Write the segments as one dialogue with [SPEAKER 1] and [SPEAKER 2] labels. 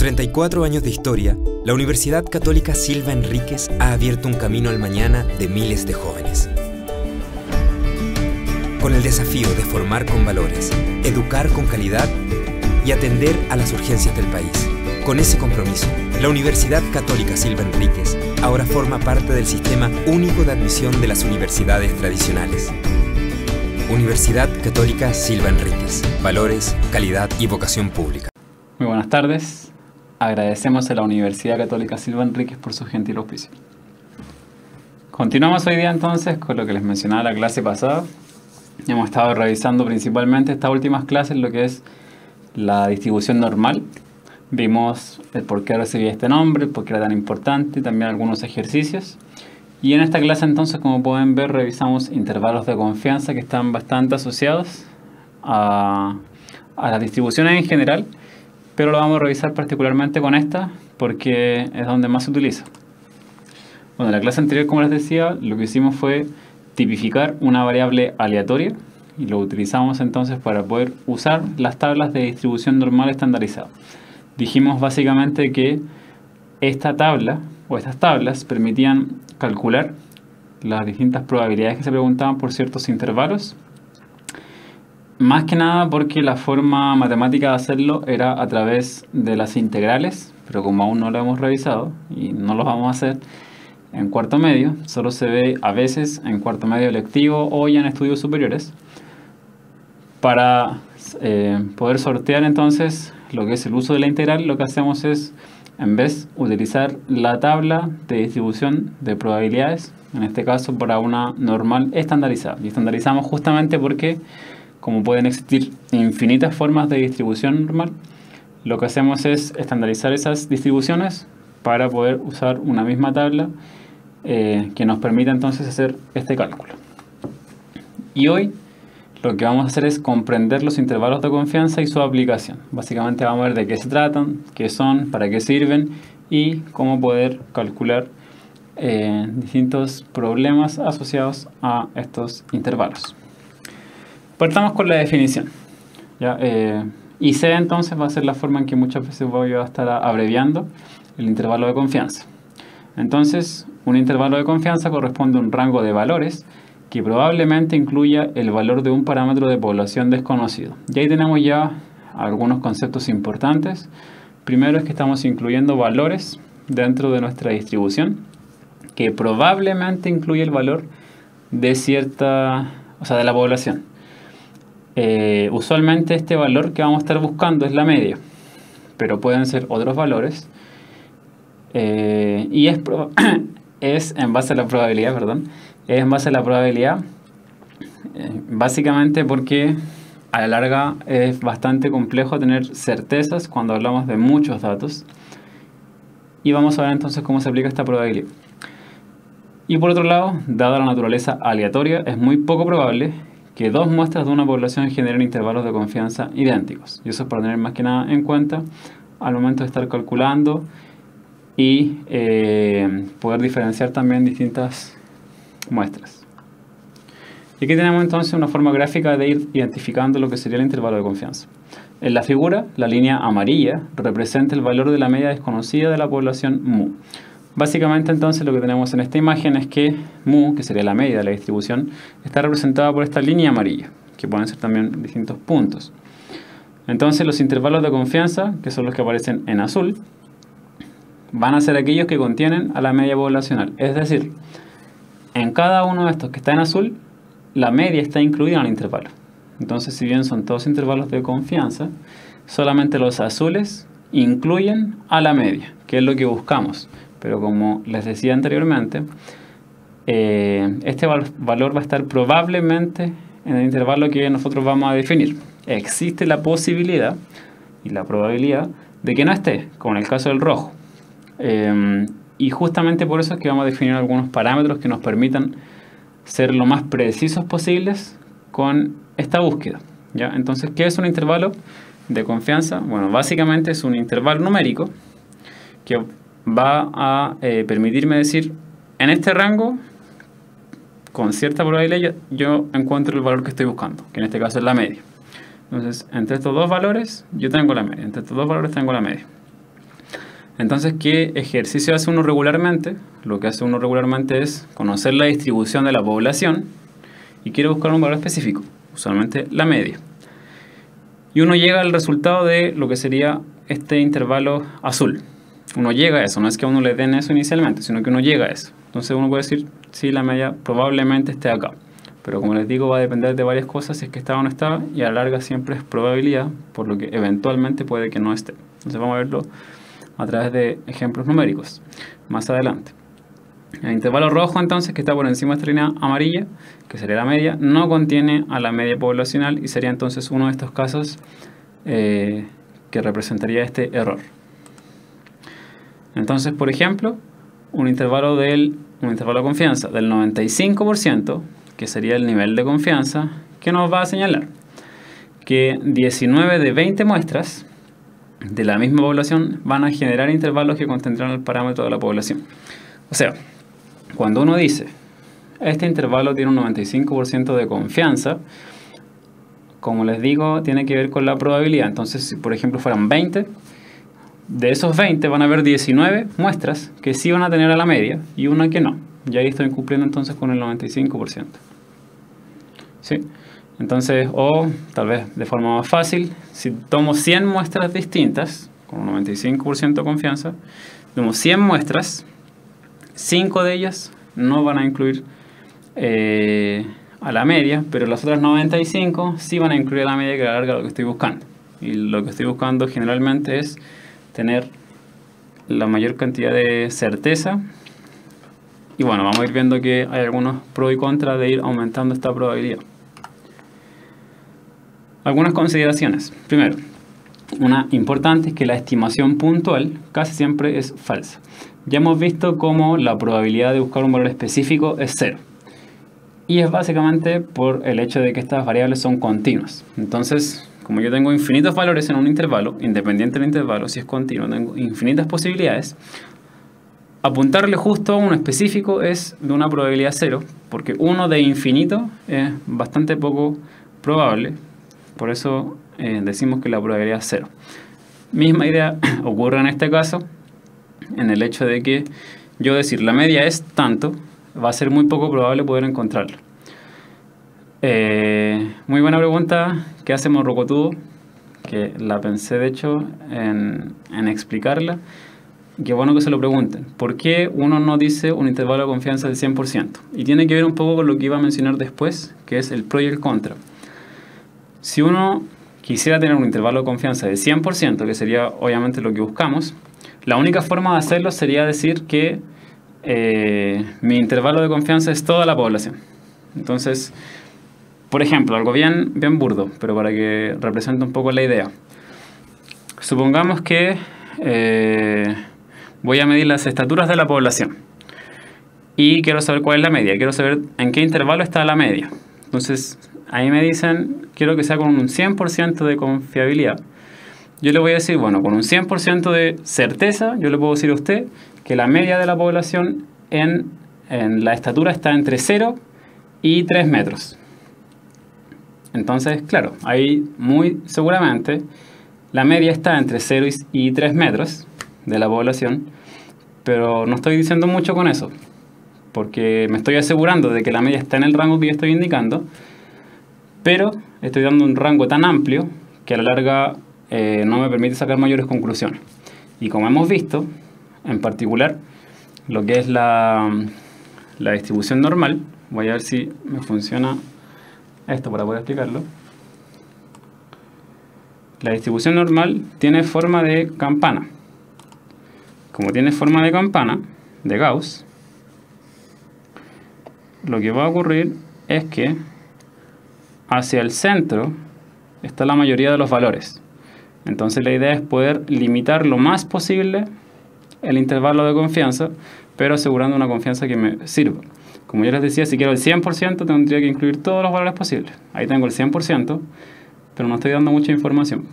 [SPEAKER 1] 34 años de historia, la Universidad Católica Silva Enríquez ha abierto un camino al mañana de miles de jóvenes. Con el desafío de formar con valores, educar con calidad y atender a las urgencias del país. Con ese compromiso, la Universidad Católica Silva Enríquez ahora forma parte del Sistema Único de Admisión de las Universidades Tradicionales. Universidad Católica Silva Enríquez. Valores, calidad y vocación pública.
[SPEAKER 2] Muy buenas tardes. Agradecemos a la Universidad Católica Silva Enríquez por su gentil auspicio. Continuamos hoy día entonces con lo que les mencionaba la clase pasada. Hemos estado revisando principalmente estas últimas clases lo que es la distribución normal. Vimos el por qué recibía este nombre, el por qué era tan importante, también algunos ejercicios. Y en esta clase entonces, como pueden ver, revisamos intervalos de confianza que están bastante asociados a las distribuciones en general, pero lo vamos a revisar particularmente con esta porque es donde más se utiliza. Bueno, en la clase anterior, como les decía, lo que hicimos fue tipificar una variable aleatoria y lo utilizamos entonces para poder usar las tablas de distribución normal estandarizada. Dijimos básicamente que esta tabla o estas tablas permitían calcular las distintas probabilidades que se preguntaban por ciertos intervalos. Más que nada porque la forma matemática de hacerlo era a través de las integrales, pero como aún no lo hemos revisado y no lo vamos a hacer en cuarto medio, solo se ve a veces en cuarto medio electivo o ya en estudios superiores. Para poder sortear entonces lo que es el uso de la integral, lo que hacemos es, en vez utilizar la tabla de distribución de probabilidades, en este caso para una normal estandarizada. Y estandarizamos justamente porque, como pueden existir infinitas formas de distribución normal, lo que hacemos es estandarizar esas distribuciones para poder usar una misma tabla que nos permita entonces hacer este cálculo. Y hoy lo que vamos a hacer es comprender los intervalos de confianza y su aplicación. Básicamente vamos a ver de qué se tratan, qué son, para qué sirven y cómo poder calcular distintos problemas asociados a estos intervalos. Partamos con la definición. ¿Ya? IC entonces va a ser la forma en que muchas veces voy a estar abreviando el intervalo de confianza. Entonces, un intervalo de confianza corresponde a un rango de valores que probablemente incluya el valor de un parámetro de población desconocido. Y ahí tenemos ya algunos conceptos importantes. Primero es que estamos incluyendo valores dentro de nuestra distribución que probablemente incluye el valor de de la población. Usualmente este valor que vamos a estar buscando es la media, pero pueden ser otros valores y es en base a la probabilidad, es en base a la probabilidad, básicamente porque a la larga es bastante complejo tener certezas cuando hablamos de muchos datos y vamos a ver entonces cómo se aplica esta probabilidad. Y por otro lado, dada la naturaleza aleatoria, es muy poco probable que dos muestras de una población generen intervalos de confianza idénticos. Y eso es para tener más que nada en cuenta al momento de estar calculando y poder diferenciar también distintas muestras. Y aquí tenemos entonces una forma gráfica de ir identificando lo que sería el intervalo de confianza. En la figura, la línea amarilla representa el valor de la media desconocida de la población mu. Básicamente entonces lo que tenemos en esta imagen es que mu, que sería la media de la distribución, está representada por esta línea amarilla, que pueden ser también distintos puntos. Entonces los intervalos de confianza, que son los que aparecen en azul, van a ser aquellos que contienen a la media poblacional. Es decir, en cada uno de estos que está en azul, la media está incluida en el intervalo. Entonces, si bien son todos intervalos de confianza, solamente los azules incluyen a la media, que es lo que buscamos. Pero como les decía anteriormente, este valor va a estar probablemente en el intervalo que nosotros vamos a definir. Existe la posibilidad y la probabilidad de que no esté, como en el caso del rojo. Y justamente por eso es que vamos a definir algunos parámetros que nos permitan ser lo más precisos posibles con esta búsqueda. ¿Ya? Entonces, ¿qué es un intervalo de confianza? Bueno, básicamente es un intervalo numérico que va a permitirme decir, en este rango, con cierta probabilidad, yo encuentro el valor que estoy buscando, que en este caso es la media. Entonces, entre estos dos valores, yo tengo la media. Entre estos dos valores tengo la media. Entonces, ¿qué ejercicio hace uno regularmente? Lo que hace uno regularmente es conocer la distribución de la población y quiere buscar un valor específico, usualmente la media. Y uno llega al resultado de lo que sería este intervalo azul. Uno llega a eso, no es que a uno le den eso inicialmente, sino que uno llega a eso. Entonces uno puede decir, sí, la media probablemente esté acá. Pero como les digo, va a depender de varias cosas, si es que está o no está, y a la larga siempre es probabilidad, por lo que eventualmente puede que no esté. Entonces vamos a verlo a través de ejemplos numéricos más adelante. El intervalo rojo, entonces, que está por encima de esta línea amarilla, que sería la media, no contiene a la media poblacional y sería entonces uno de estos casos que representaría este error. Entonces, por ejemplo, un intervalo de confianza del 95%, que sería el nivel de confianza, que nos va a señalar que 19 de 20 muestras de la misma población van a generar intervalos que contendrán el parámetro de la población. O sea, cuando uno dice, este intervalo tiene un 95% de confianza, como les digo, tiene que ver con la probabilidad. Entonces, si por ejemplo fueran 20, de esos 20 van a haber 19 muestras que sí van a tener a la media y una que no. Y ahí estoy cumpliendo entonces con el 95%. ¿Sí? Entonces, o tal vez de forma más fácil, si tomo 100 muestras distintas, con un 95% de confianza, tomo 100 muestras, 5 de ellas no van a incluir a la media, pero las otras 95 sí van a incluir a la media, que a la larga lo que estoy buscando. Y lo que estoy buscando generalmente es tener la mayor cantidad de certeza. Y bueno, vamos a ir viendo que hay algunos pros y contras de ir aumentando esta probabilidad. Algunas consideraciones. Primero, una importante es que la estimación puntual casi siempre es falsa. Ya hemos visto cómo la probabilidad de buscar un valor específico es 0. Y es básicamente por el hecho de que estas variables son continuas. Entonces, como yo tengo infinitos valores en un intervalo, independiente del intervalo, si es continuo, tengo infinitas posibilidades, apuntarle justo a uno específico es de una probabilidad 0, porque uno de infinito es bastante poco probable. Por eso decimos que la probabilidad es 0. Misma idea ocurre en este caso, en el hecho de que yo decir la media es tanto, va a ser muy poco probable poder encontrarlo. Muy buena pregunta que hace Morrocotudo, que la pensé de hecho en explicarla. Qué bueno que se lo pregunten. ¿Por qué uno no dice un intervalo de confianza del 100%? Y tiene que ver un poco con lo que iba a mencionar después, que es el pro y el contra. Si uno quisiera tener un intervalo de confianza de 100%, que sería obviamente lo que buscamos, la única forma de hacerlo sería decir que mi intervalo de confianza es toda la población. Entonces, por ejemplo, algo bien burdo, pero para que represente un poco la idea. Supongamos que voy a medir las estaturas de la población y quiero saber cuál es la media, quiero saber en qué intervalo está la media. Entonces, ahí me dicen, quiero que sea con un 100% de confiabilidad. Yo le voy a decir, bueno, con un 100% de certeza, yo le puedo decir a usted que la media de la población en la estatura está entre 0 y 3 metros. Entonces, claro, ahí muy seguramente la media está entre 0 y 3 metros de la población, pero no estoy diciendo mucho con eso, porque me estoy asegurando de que la media está en el rango que yo estoy indicando, pero estoy dando un rango tan amplio que a la larga no me permite sacar mayores conclusiones. Y como hemos visto, en particular, lo que es la distribución normal, voy a ver si me funciona esto para poder explicarlo. La distribución normal tiene forma de campana. Como tiene forma de campana, de Gauss, lo que va a ocurrir es que hacia el centro está la mayoría de los valores. Entonces la idea es poder limitar lo más posible el intervalo de confianza, pero asegurando una confianza que me sirva. Como ya les decía, si quiero el 100%, tendría que incluir todos los valores posibles. Ahí tengo el 100%, pero no estoy dando mucha información.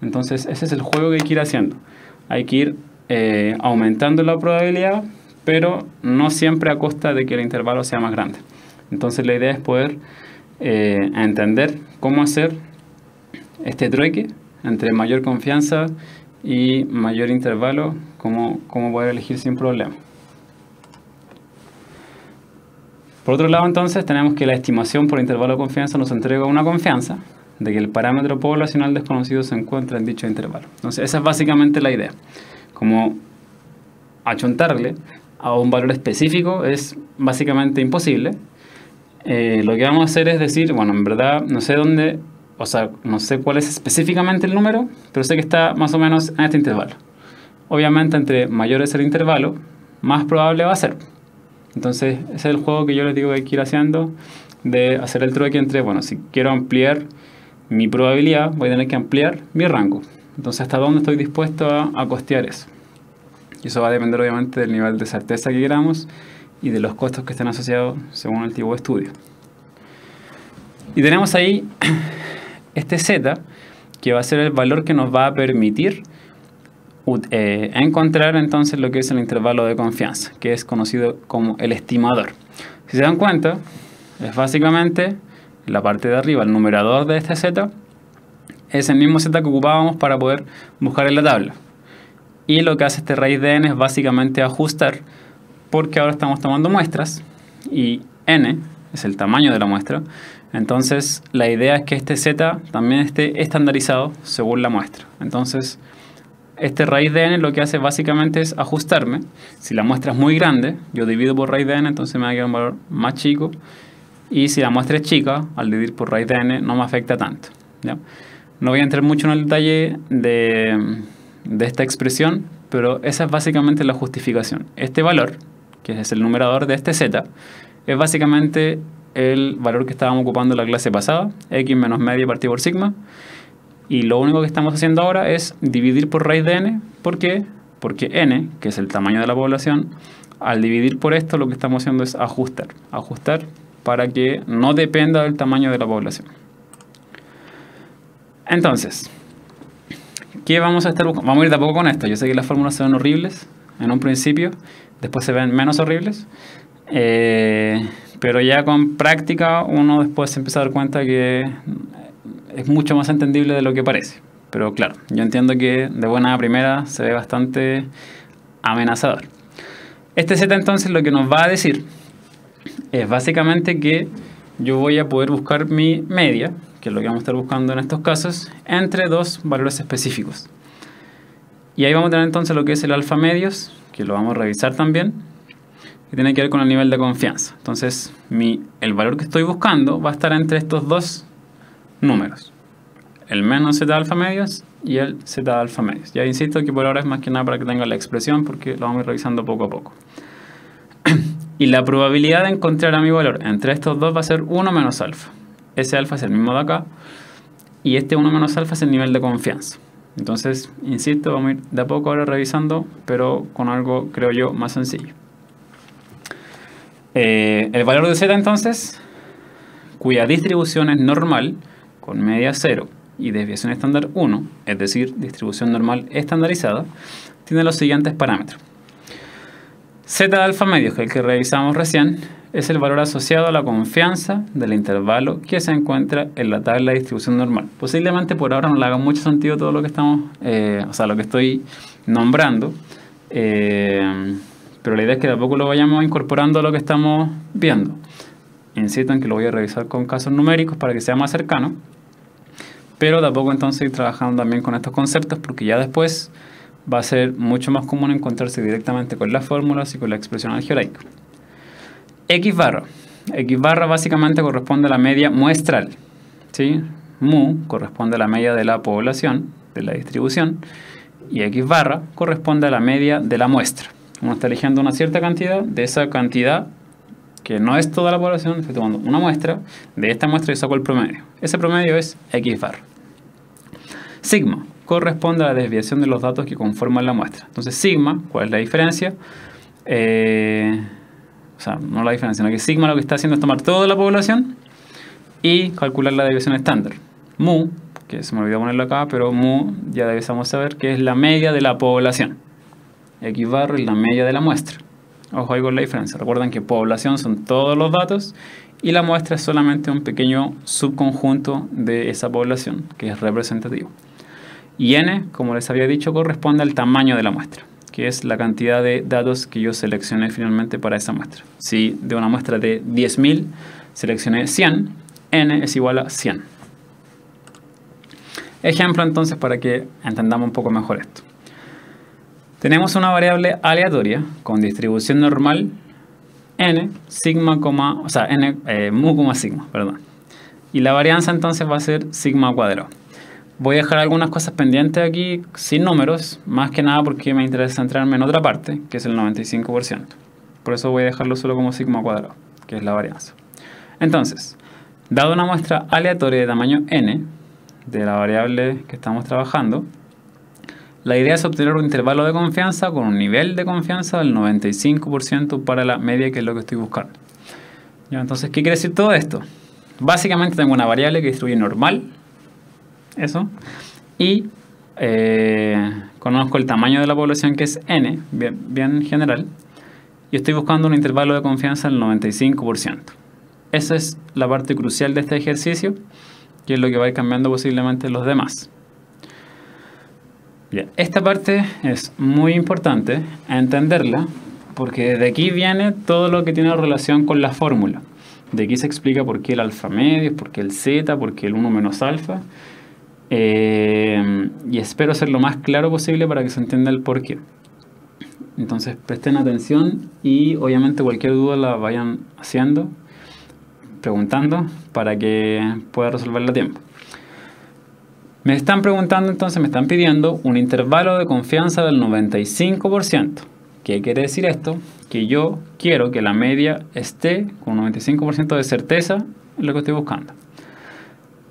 [SPEAKER 2] Entonces ese es el juego que hay que ir haciendo. Hay que ir aumentando la probabilidad, pero no siempre a costa de que el intervalo sea más grande. Entonces la idea es poder entender cómo hacer este trueque entre mayor confianza y mayor intervalo, cómo poder elegir sin problema. Por otro lado, entonces, tenemos que la estimación por intervalo de confianza nos entrega una confianza de que el parámetro poblacional desconocido se encuentra en dicho intervalo. Entonces, esa es básicamente la idea. Como achontarle a un valor específico es básicamente imposible. Lo que vamos a hacer es decir, bueno, en verdad no sé dónde, o sea, no sé cuál es específicamente el número, pero sé que está más o menos en este intervalo. Obviamente, entre mayor es el intervalo, más probable va a ser. Entonces, ese es el juego que yo les digo que hay que ir haciendo, de hacer el trueque entre, bueno, si quiero ampliar mi probabilidad, voy a tener que ampliar mi rango. Entonces, ¿hasta dónde estoy dispuesto a costear eso? Y eso va a depender, obviamente, del nivel de certeza que queramos y de los costos que estén asociados según el tipo de estudio. Y tenemos ahí este Z, que va a ser el valor que nos va a permitir encontrar entonces lo que es el intervalo de confianza, que es conocido como el estimador. Si se dan cuenta, es básicamente la parte de arriba, el numerador de este Z, es el mismo Z que ocupábamos para poder buscar en la tabla. Y lo que hace este raíz de n es básicamente ajustar, porque ahora estamos tomando muestras y n es el tamaño de la muestra. Entonces la idea es que este Z también esté estandarizado según la muestra. Entonces este raíz de n lo que hace básicamente es ajustarme. Si la muestra es muy grande, yo divido por raíz de n, entonces me va a quedar un valor más chico. Y si la muestra es chica, al dividir por raíz de n no me afecta tanto, ¿ya? No voy a entrar mucho en el detalle de esta expresión, pero esa es básicamente la justificación. Este valor, que es el numerador de este Z, es básicamente el valor que estábamos ocupando en la clase pasada, x menos media partido por sigma. Y lo único que estamos haciendo ahora es dividir por raíz de n. ¿Por qué? Porque n, que es el tamaño de la población, al dividir por esto lo que estamos haciendo es ajustar. Ajustar para que no dependa del tamaño de la población. Entonces, ¿qué vamos a estar buscando? Vamos a ir de a poco con esto. Yo sé que las fórmulas se ven horribles en un principio, después se ven menos horribles. Pero ya con práctica uno después se empieza a dar cuenta que es mucho más entendible de lo que parece. Pero claro, yo entiendo que de buena primera se ve bastante amenazador. Este Z entonces lo que nos va a decir es básicamente que yo voy a poder buscar mi media, que es lo que vamos a estar buscando en estos casos, entre dos valores específicos. Y ahí vamos a tener entonces lo que es el alfa medios, que lo vamos a revisar también, que tiene que ver con el nivel de confianza. Entonces, el valor que estoy buscando va a estar entre estos dos números, el menos Z alfa medios y el Z alfa medios. Ya insisto que por ahora es más que nada para que tengan la expresión, porque lo vamos a ir revisando poco a poco. Y la probabilidad de encontrar a mi valor entre estos dos va a ser 1 menos alfa. Ese alfa es el mismo de acá, y este 1 menos alfa es el nivel de confianza. Entonces, insisto, vamos a ir de a poco ahora revisando, pero con algo, creo yo, más sencillo. El valor de Z, entonces, cuya distribución es normal, con media 0 y desviación estándar 1, es decir, distribución normal estandarizada, tiene los siguientes parámetros. Z de alfa medios, que es el que revisamos recién, es el valor asociado a la confianza del intervalo que se encuentra en la tabla de distribución normal. Posiblemente por ahora no le haga mucho sentido todo lo que estamos, lo que estoy nombrando, pero la idea es que de a poco lo vayamos incorporando a lo que estamos viendo. Insisto en que lo voy a revisar con casos numéricos para que sea más cercano, pero de a poco entonces ir trabajando también con estos conceptos, porque ya después va a ser mucho más común encontrarse directamente con las fórmulas y con la expresión algebraica. X barra. X barra básicamente corresponde a la media muestral, ¿sí? Mu corresponde a la media de la población, de la distribución, y X barra corresponde a la media de la muestra. Uno está eligiendo una cierta cantidad, de esa cantidad, que no es toda la población, estoy tomando una muestra, de esta muestra y saco el promedio. Ese promedio es X barra. Sigma corresponde a la desviación de los datos que conforman la muestra. Entonces, sigma, ¿cuál es la diferencia? No la diferencia, sino que sigma lo que está haciendo es tomar toda la población y calcular la desviación estándar. Mu, que se me olvidó ponerlo acá, pero mu ya debemos saber que es la media de la población. X barra es la media de la muestra. Ojo ahí con la diferencia. Recuerden que población son todos los datos y la muestra es solamente un pequeño subconjunto de esa población, que es representativo. Y n, como les había dicho, corresponde al tamaño de la muestra, que es la cantidad de datos que yo seleccioné finalmente para esa muestra. Si de una muestra de 10.000 seleccioné 100, n es igual a 100. Ejemplo entonces para que entendamos un poco mejor esto. Tenemos una variable aleatoria con distribución normal n, sigma, mu, sigma, perdón. Y la varianza entonces va a ser sigma cuadrado. Voy a dejar algunas cosas pendientes aquí sin números, más que nada porque me interesa centrarme en otra parte, que es el 95%. Por eso voy a dejarlo solo como sigma cuadrado, que es la varianza. Entonces, dado una muestra aleatoria de tamaño n, de la variable que estamos trabajando, la idea es obtener un intervalo de confianza con un nivel de confianza del 95% para la media, que es lo que estoy buscando. ¿Ya? Entonces, ¿qué quiere decir todo esto? Básicamente tengo una variable que distribuye normal, eso, y conozco el tamaño de la población, que es n, bien general, y estoy buscando un intervalo de confianza del 95%. Esa es la parte crucial de este ejercicio, que es lo que va a ir cambiando posiblemente los demás. Bien, esta parte es muy importante entenderla, porque de aquí viene todo lo que tiene relación con la fórmula. De aquí se explica por qué el alfa medio, por qué el zeta, por qué el 1 menos alfa. Y espero ser lo más claro posible para que se entienda el por qué. Entonces presten atención y obviamente cualquier duda la vayan haciendo, preguntando, para que pueda resolverla a tiempo. Me están preguntando entonces, me están pidiendo un intervalo de confianza del 95%. ¿Qué quiere decir esto? Que yo quiero que la media esté con un 95% de certeza en lo que estoy buscando.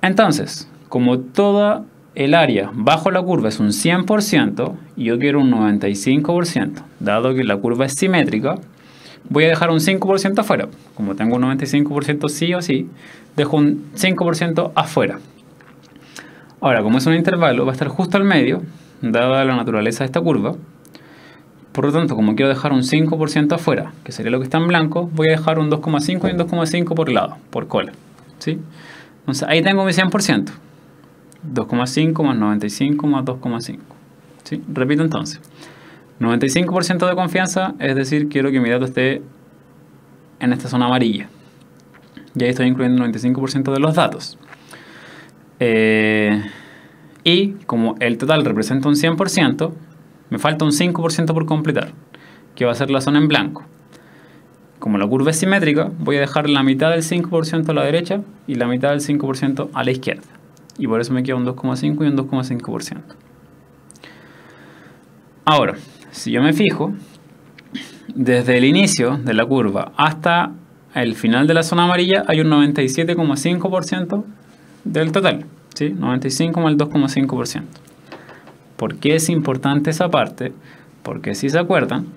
[SPEAKER 2] Entonces, como toda el área bajo la curva es un 100% y yo quiero un 95%, dado que la curva es simétrica, voy a dejar un 5% afuera. Como tengo un 95% sí o sí, dejo un 5% afuera. Ahora, como es un intervalo, va a estar justo al medio, dada la naturaleza de esta curva. Por lo tanto, como quiero dejar un 5% afuera, que sería lo que está en blanco, voy a dejar un 2,5 y un 2,5 por lado, por cola, ¿sí? Entonces, ahí tengo mi 100%. 2,5 más 95 más 2,5. ¿Sí? Repito entonces. 95% de confianza, es decir, quiero que mi dato esté en esta zona amarilla. Y ahí estoy incluyendo el 95% de los datos. Y como el total representa un 100%, me falta un 5% por completar, que va a ser la zona en blanco. Como la curva es simétrica, voy a dejar la mitad del 5% a la derecha y la mitad del 5% a la izquierda. Y por eso me queda un 2,5 y un 2,5%. Ahora, si yo me fijo, desde el inicio de la curva hasta el final de la zona amarilla hay un 97,5% del total, ¿sí? 95 más el 2,5%. ¿Por qué es importante esa parte? Porque si se acuerdan,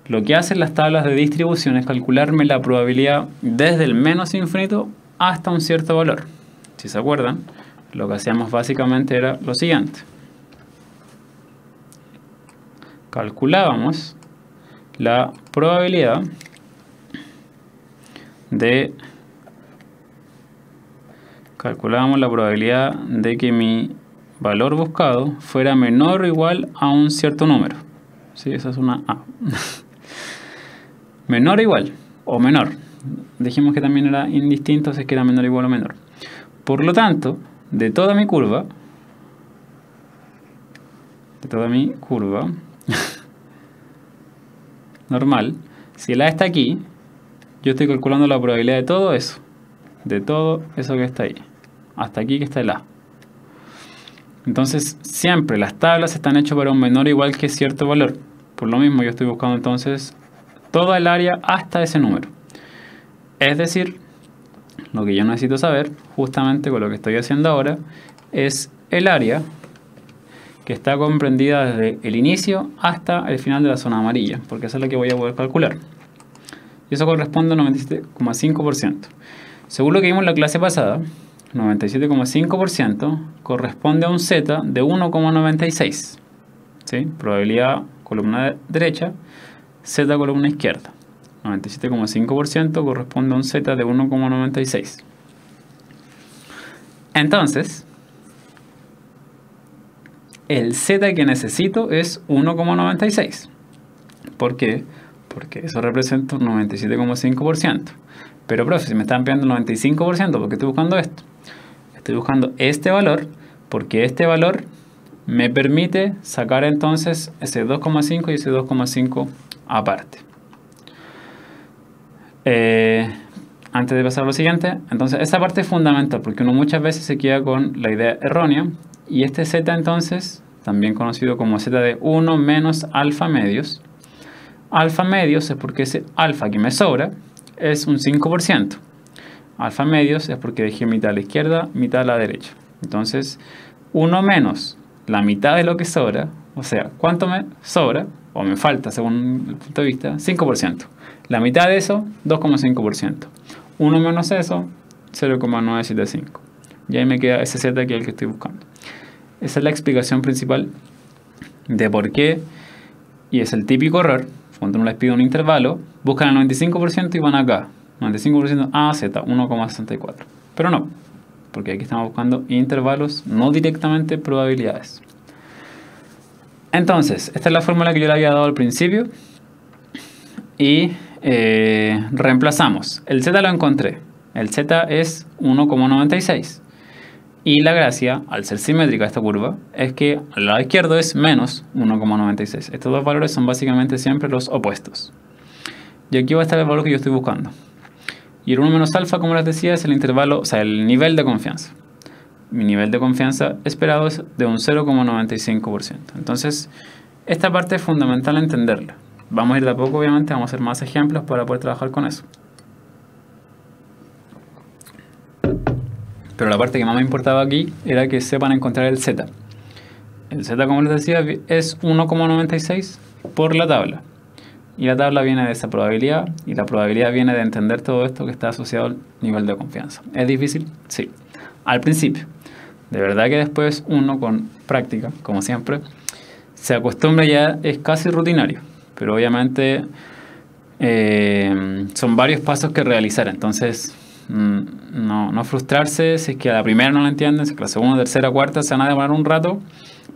[SPEAKER 2] lo que hacen las tablas de distribución es calcularme la probabilidad desde el menos infinito hasta un cierto valor. Si se acuerdan, lo que hacíamos básicamente era lo siguiente. Calculábamos la probabilidad de que mi valor buscado fuera menor o igual a un cierto número. Sí, esa es una A. Menor o igual, o menor. Dijimos que también era indistinto, si es que era menor, igual o menor. Por lo tanto, de toda mi curva normal, si el A está aquí, yo estoy calculando la probabilidad de todo eso que está ahí, hasta aquí que está el A. Entonces, siempre las tablas están hechas para un menor o igual que cierto valor. Por lo mismo, yo estoy buscando entonces toda el área hasta ese número. Es decir, lo que yo necesito saber, justamente con lo que estoy haciendo ahora, es el área que está comprendida desde el inicio hasta el final de la zona amarilla, porque eso es lo que voy a poder calcular. Y eso corresponde a 97,5%. Según lo que vimos en la clase pasada, 97,5% corresponde a un Z de 1,96. ¿Sí? Probabilidad columna derecha, Z columna izquierda. 97,5% corresponde a un Z de 1,96. Entonces, el z que necesito es 1,96. ¿Por qué? Porque eso representa un 97,5%. Pero, profe, si me están pidiendo el 95%, ¿por qué estoy buscando esto? Estoy buscando este valor porque este valor me permite sacar entonces ese 2,5 y ese 2,5 aparte. Antes de pasar a lo siguiente, entonces esa parte es fundamental porque uno muchas veces se queda con la idea errónea y este z entonces, también conocido como z de 1 menos alfa medios. Alfa medios es porque ese alfa que me sobra es un 5%. Alfa medios es porque dejé mitad a la izquierda, mitad a la derecha. Entonces, 1 menos la mitad de lo que sobra, o sea, ¿cuánto me sobra? O me falta, según el punto de vista, 5%. La mitad de eso, 2,5%. 1 menos eso, 0,975. Y ahí me queda ese z que es el que estoy buscando. Esa es la explicación principal de por qué, y es el típico error, cuando uno les pide un intervalo, buscan el 95% y van acá. 95% a z, 1,64. Pero no, porque aquí estamos buscando intervalos, no directamente probabilidades. Entonces, esta es la fórmula que yo le había dado al principio. Y reemplazamos. El z lo encontré. El z es 1,96. Y la gracia, al ser simétrica esta curva, es que al lado izquierdo es menos 1,96. Estos dos valores son básicamente siempre los opuestos. Y aquí va a estar el valor que yo estoy buscando. Y el 1 menos alfa, como les decía, es el intervalo, o sea, el nivel de confianza. Mi nivel de confianza esperado es de un 0,95%. Entonces, esta parte es fundamental entenderla. Vamos a ir de a poco, obviamente, vamos a hacer más ejemplos para poder trabajar con eso. Pero la parte que más me importaba aquí era que sepan encontrar el z. El z, como les decía, es 1,96 por la tabla. Y la tabla viene de esa probabilidad, y la probabilidad viene de entender todo esto que está asociado al nivel de confianza. ¿Es difícil? Sí. Al principio. De verdad que después uno con práctica, como siempre, se acostumbra, ya es casi rutinario. Pero obviamente son varios pasos que realizar. Entonces, no frustrarse si es que a la primera no lo entienden, si es que a la segunda, tercera, cuarta se van a demorar un rato.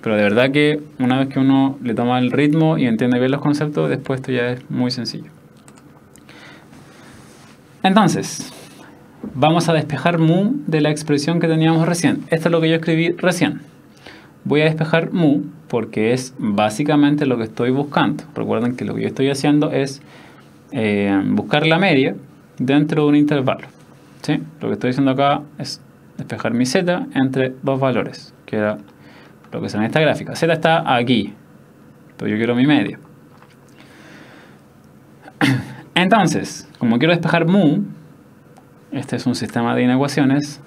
[SPEAKER 2] Pero de verdad que una vez que uno le toma el ritmo y entiende bien los conceptos, después esto ya es muy sencillo. Entonces, vamos a despejar mu de la expresión que teníamos recién. Esto es lo que yo escribí recién. Voy a despejar mu porque es básicamente lo que estoy buscando. Recuerden que lo que yo estoy haciendo es buscar la media dentro de un intervalo. ¿Sí? Lo que estoy haciendo acá es despejar mi z entre dos valores, que era lo que es en esta gráfica. Z está aquí, pero yo quiero mi media. Entonces, como quiero despejar mu, este es un sistema de inecuaciones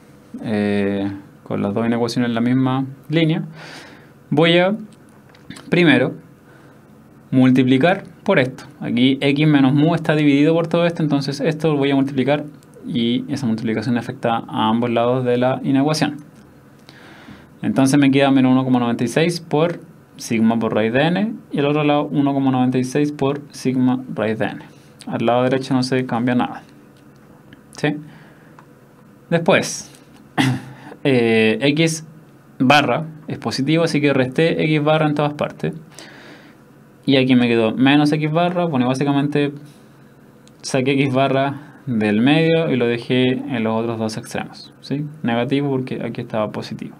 [SPEAKER 2] con las dos inecuaciones en la misma línea. Voy a primero multiplicar por esto. Aquí x menos mu está dividido por todo esto, entonces esto lo voy a multiplicar y esa multiplicación afecta a ambos lados de la inecuación. Entonces me queda menos 1,96 por sigma por raíz de n y al otro lado 1,96 por sigma raíz de n. Al lado derecho no se cambia nada. ¿Sí? Después, x barra es positivo, así que resté x barra en todas partes. Y aquí me quedó menos x barra, bueno, básicamente saqué x barra del medio y lo dejé en los otros dos extremos. ¿Sí? Negativo porque aquí estaba positivo.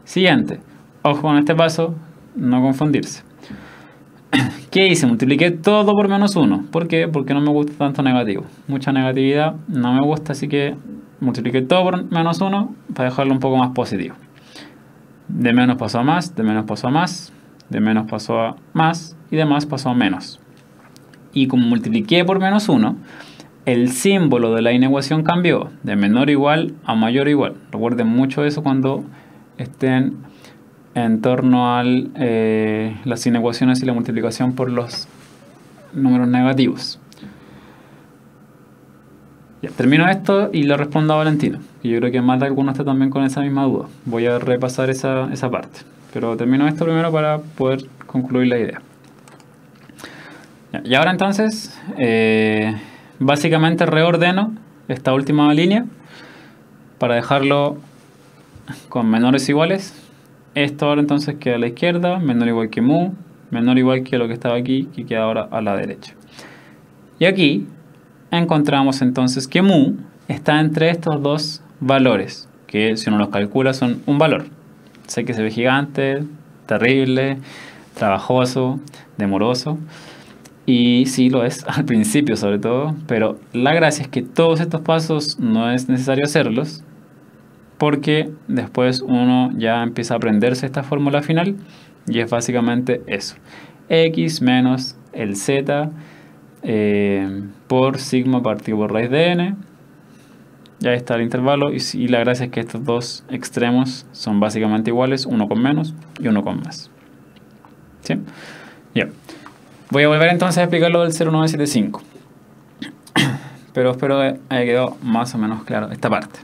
[SPEAKER 2] Siguiente, ojo con este paso, no confundirse. ¿Qué hice? Multipliqué todo por menos 1. ¿Por qué? Porque no me gusta tanto negativo. Mucha negatividad no me gusta, así que multipliqué todo por menos 1 para dejarlo un poco más positivo. De menos pasó a más, de menos pasó a más, de menos pasó a más y de más pasó a menos. Y como multipliqué por menos 1, el símbolo de la inecuación cambió de menor igual a mayor igual. Recuerden mucho eso cuando estén en torno a las inecuaciones y la multiplicación por los números negativos. Ya, termino esto y le respondo a Valentino, que yo creo que más de alguno está también con esa misma duda. Voy a repasar esa parte, pero termino esto primero para poder concluir la idea. Ya, y ahora entonces básicamente reordeno esta última línea para dejarlo con menores iguales esto ahora entonces queda a la izquierda, menor o igual que mu, menor o igual que lo que estaba aquí, que queda ahora a la derecha. Y aquí encontramos entonces que mu está entre estos dos valores, que si uno los calcula son un valor. Sé que se ve gigante, terrible, trabajoso, demoroso, y sí lo es al principio sobre todo, pero la gracia es que todos estos pasos no es necesario hacerlos, porque después uno ya empieza a aprenderse esta fórmula final, y es básicamente eso: x menos el z por sigma partido por raíz de n. Ya está el intervalo, y la gracia es que estos dos extremos son básicamente iguales, uno con menos y uno con más. ¿Sí? Ya. Voy a volver entonces a explicar lo del 0,975. Pero espero que haya quedado más o menos claro esta parte.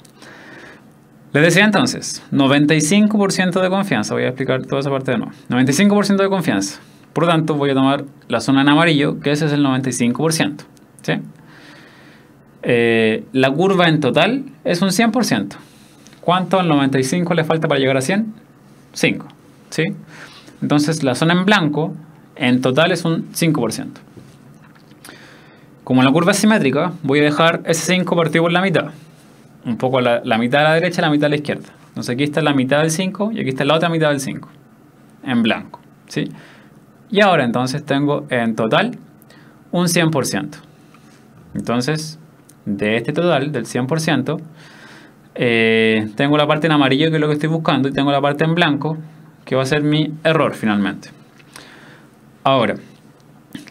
[SPEAKER 2] Les decía entonces, 95% de confianza. Voy a explicar toda esa parte de nuevo. 95% de confianza. Por lo tanto, voy a tomar la zona en amarillo, que ese es el 95%. ¿Sí? La curva en total es un 100%. ¿Cuánto al 95 le falta para llegar a 100? 5. ¿Sí? Entonces la zona en blanco en total es un 5%. Como la curva es simétrica, voy a dejar ese 5 partido por la mitad. Un poco la mitad a la derecha y la mitad a la izquierda. Entonces aquí está la mitad del 5 y aquí está la otra mitad del 5. En blanco. ¿Sí? Y ahora entonces tengo en total un 100%. Entonces, de este total, del 100%, tengo la parte en amarillo, que es lo que estoy buscando, y tengo la parte en blanco, que va a ser mi error finalmente. Ahora,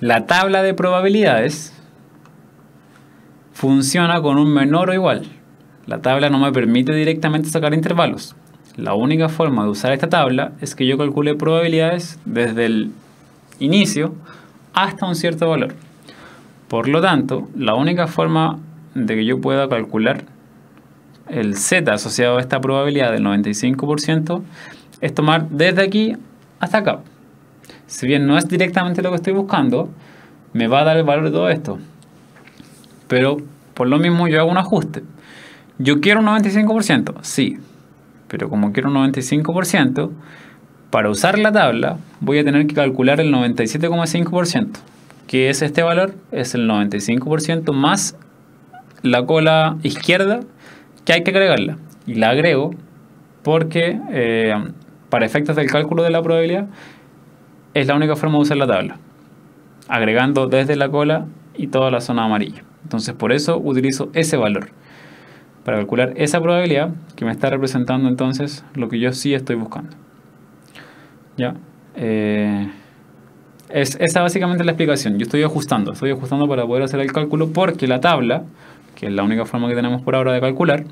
[SPEAKER 2] la tabla de probabilidades funciona con un menor o igual. La tabla no me permite directamente sacar intervalos. La única forma de usar esta tabla es que yo calcule probabilidades desde el inicio hasta un cierto valor. Por lo tanto, la única forma de que yo pueda calcular el z asociado a esta probabilidad del 95% es tomar desde aquí hasta acá. Si bien no es directamente lo que estoy buscando, me va a dar el valor de todo esto. Pero por lo mismo yo hago un ajuste. ¿Yo quiero un 95%? Sí. Pero como quiero un 95%, para usar la tabla voy a tener que calcular el 97,5%. ¿Qué es este valor? Es el 95% más la cola izquierda, que hay que agregarla. Y la agrego porque para efectos del cálculo de la probabilidad es la única forma de usar la tabla, agregando desde la cola y toda la zona amarilla. Entonces por eso utilizo ese valor para calcular esa probabilidad que me está representando entonces lo que yo sí estoy buscando. ¿Ya? Esa básicamente es la explicación. Yo estoy ajustando para poder hacer el cálculo, porque la tabla, que es la única forma que tenemos por ahora de calcular,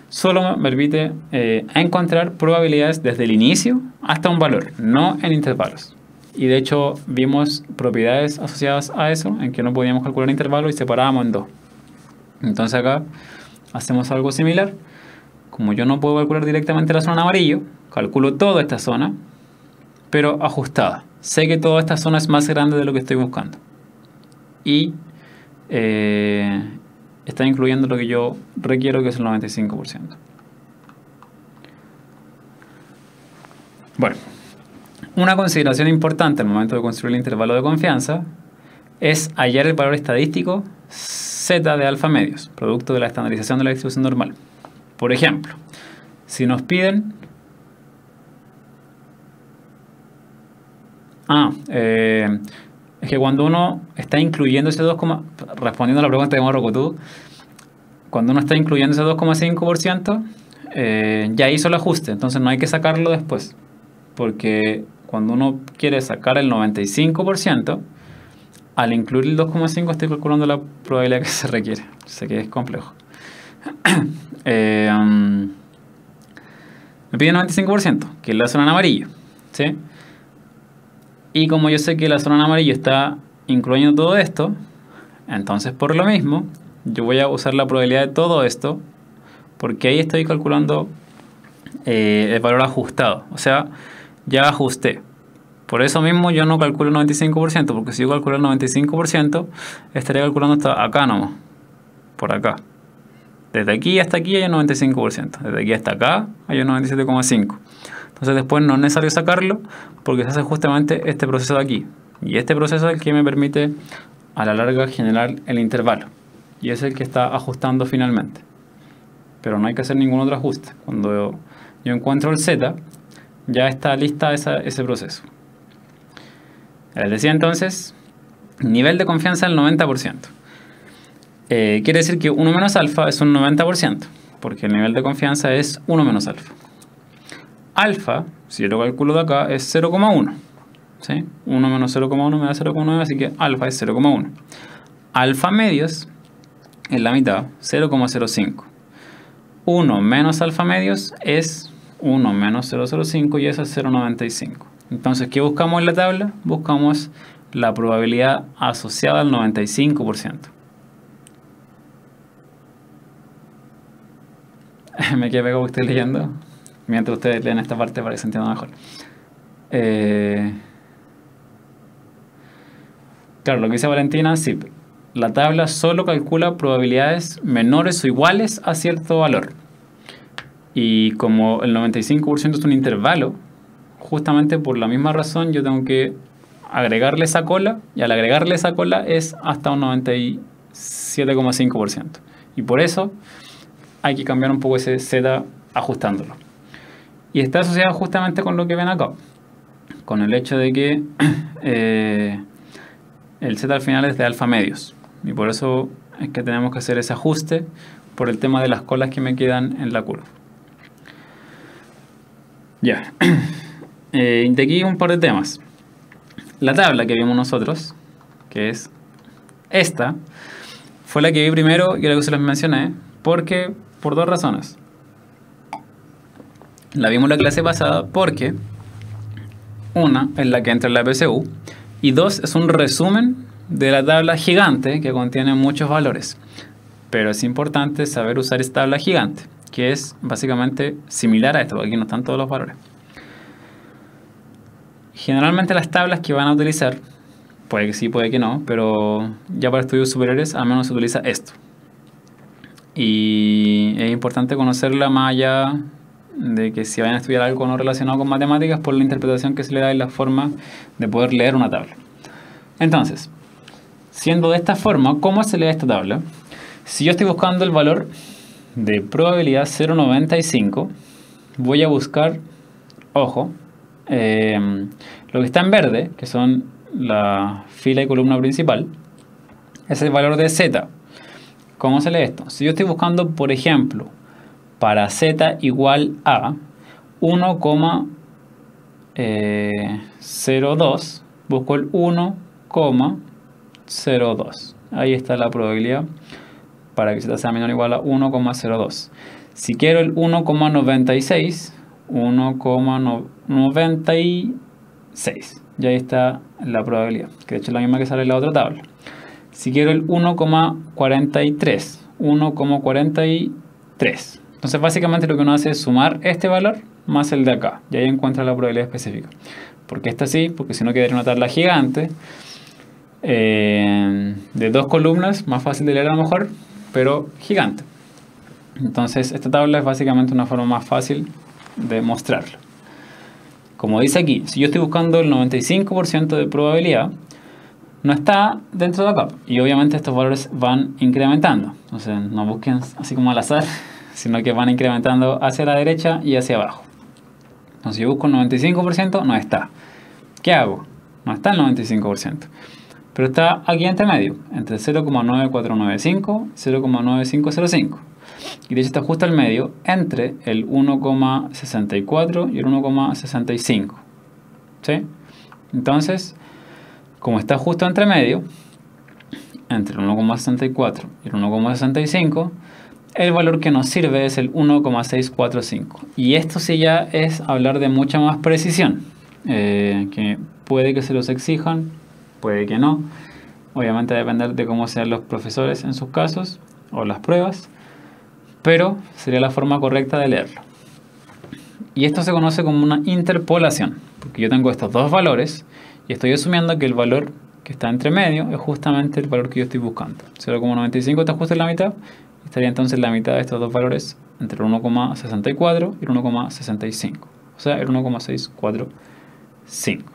[SPEAKER 2] solo me permite encontrar probabilidades desde el inicio hasta un valor, no en intervalos. Y de hecho vimos propiedades asociadas a eso, en que no podíamos calcular intervalos y separábamos en dos. Entonces acá hacemos algo similar. Como yo no puedo calcular directamente la zona en amarillo, calculo toda esta zona, pero ajustada. Sé que toda esta zona es más grande de lo que estoy buscando. Y está incluyendo lo que yo requiero, que es el 95%. Bueno, una consideración importante al momento de construir el intervalo de confianza es hallar el valor estadístico z de alfa medios, producto de la estandarización de la distribución normal. Por ejemplo, si nos piden es que cuando uno está incluyendo ese 2, respondiendo a la pregunta de Morrocotudo, cuando uno está incluyendo ese 2,5%, ya hizo el ajuste, entonces no hay que sacarlo después, porque cuando uno quiere sacar el 95%, al incluir el 2,5 estoy calculando la probabilidad que se requiere. Sé que es complejo. Me pide 95%, que es la zona en amarillo, ¿sí? Y como yo sé que la zona en amarillo está incluyendo todo esto, entonces por lo mismo yo voy a usar la probabilidad de todo esto, porque ahí estoy calculando el valor ajustado. O sea, ya ajusté. Por eso mismo yo no calculo el 95%, porque si yo calculo el 95%, estaría calculando hasta acá nomás, por acá. Desde aquí hasta aquí hay un 95%, desde aquí hasta acá hay un 97,5%. Entonces después no es necesario sacarlo porque se hace justamente este proceso de aquí. Y este proceso es el que me permite a la larga generar el intervalo. Y es el que está ajustando finalmente. Pero no hay que hacer ningún otro ajuste. Cuando yo encuentro el Z, ya está lista ese proceso. Les decía entonces, nivel de confianza del 90%. Quiere decir que 1 menos alfa es un 90%, porque el nivel de confianza es 1 menos alfa. Alfa, si yo lo calculo de acá, es 0,1. ¿Sí? 1 menos 0,1 me da 0,9, así que alfa es 0,1. Alfa medios es la mitad, 0,05. 1 menos alfa medios es 1 menos 0,05 y eso es 0,95. Entonces, ¿qué buscamos en la tabla? Buscamos la probabilidad asociada al 95%. Me quedé pegado que estoy leyendo, mientras ustedes leen esta parte para que se entienda mejor. Claro, lo que dice Valentina, sí. La tabla solo calcula probabilidades menores o iguales a cierto valor. Y como el 95% es un intervalo, justamente por la misma razón yo tengo que agregarle esa cola, y al agregarle esa cola es hasta un 97,5%. Y por eso hay que cambiar un poco ese Z ajustándolo. Y está asociado justamente con lo que ven acá, con el hecho de que el Z al final es de alfa medios. Y por eso es que tenemos que hacer ese ajuste por el tema de las colas que me quedan en la curva. Ya. De aquí un par de temas. La tabla que vimos nosotros, que es esta, fue la que vi primero y la que se les mencioné, porque por dos razones. La vimos en la clase pasada porque una es la que entra en la PSU y dos es un resumen de la tabla gigante que contiene muchos valores. Pero es importante saber usar esta tabla gigante, que es básicamente similar a esto, porque aquí no están todos los valores. Generalmente las tablas que van a utilizar, puede que sí, puede que no, pero ya para estudios superiores al menos se utiliza esto. Y es importante conocerla más allá de que si vayan a estudiar algo no relacionado con matemáticas, por la interpretación que se le da y la forma de poder leer una tabla. Entonces, siendo de esta forma, ¿cómo se lee esta tabla? Si yo estoy buscando el valor de probabilidad 0,95, voy a buscar, ojo, lo que está en verde, que son la fila y columna principal, es el valor de Z. ¿Cómo se lee esto? Si yo estoy buscando, por ejemplo, para Z igual a 1,02, busco el 1,02. Ahí está la probabilidad para que Z sea menor o igual a 1,02. Si quiero el 1,96, 1,96. Y ahí está la probabilidad, que de hecho es la misma que sale en la otra tabla. Si quiero el 1,43, 1,43. Entonces básicamente lo que uno hace es sumar este valor más el de acá. Y ahí encuentra la probabilidad específica. ¿Por qué está así? Porque si no quedaría una tabla gigante de dos columnas, más fácil de leer a lo mejor, pero gigante. Entonces esta tabla es básicamente una forma más fácil de mostrarlo. Como dice aquí, si yo estoy buscando el 95% de probabilidad, no está dentro de acá. Y obviamente estos valores van incrementando. Entonces no busquen así como al azar, sino que van incrementando hacia la derecha y hacia abajo. Entonces yo busco el 95%, no está. ¿Qué hago? No está el 95%. Pero está aquí entre medio, entre 0,9495 y 0,9505. Y de hecho está justo al medio entre el 1,64 y el 1,65. ¿Sí? Entonces, como está justo entre medio, entre el 1,64 y el 1,65, el valor que nos sirve es el 1,645. Y esto sí ya es hablar de mucha más precisión, que puede que se los exijan, puede que no. Obviamente va a depender de cómo sean los profesores en sus casos o las pruebas, pero sería la forma correcta de leerlo. Y esto se conoce como una interpolación, porque yo tengo estos dos valores y estoy asumiendo que el valor que está entre medio es justamente el valor que yo estoy buscando. 0,95 está justo en la mitad, estaría entonces la mitad de estos dos valores entre el 1,64 y el 1,65. O sea, el 1,645.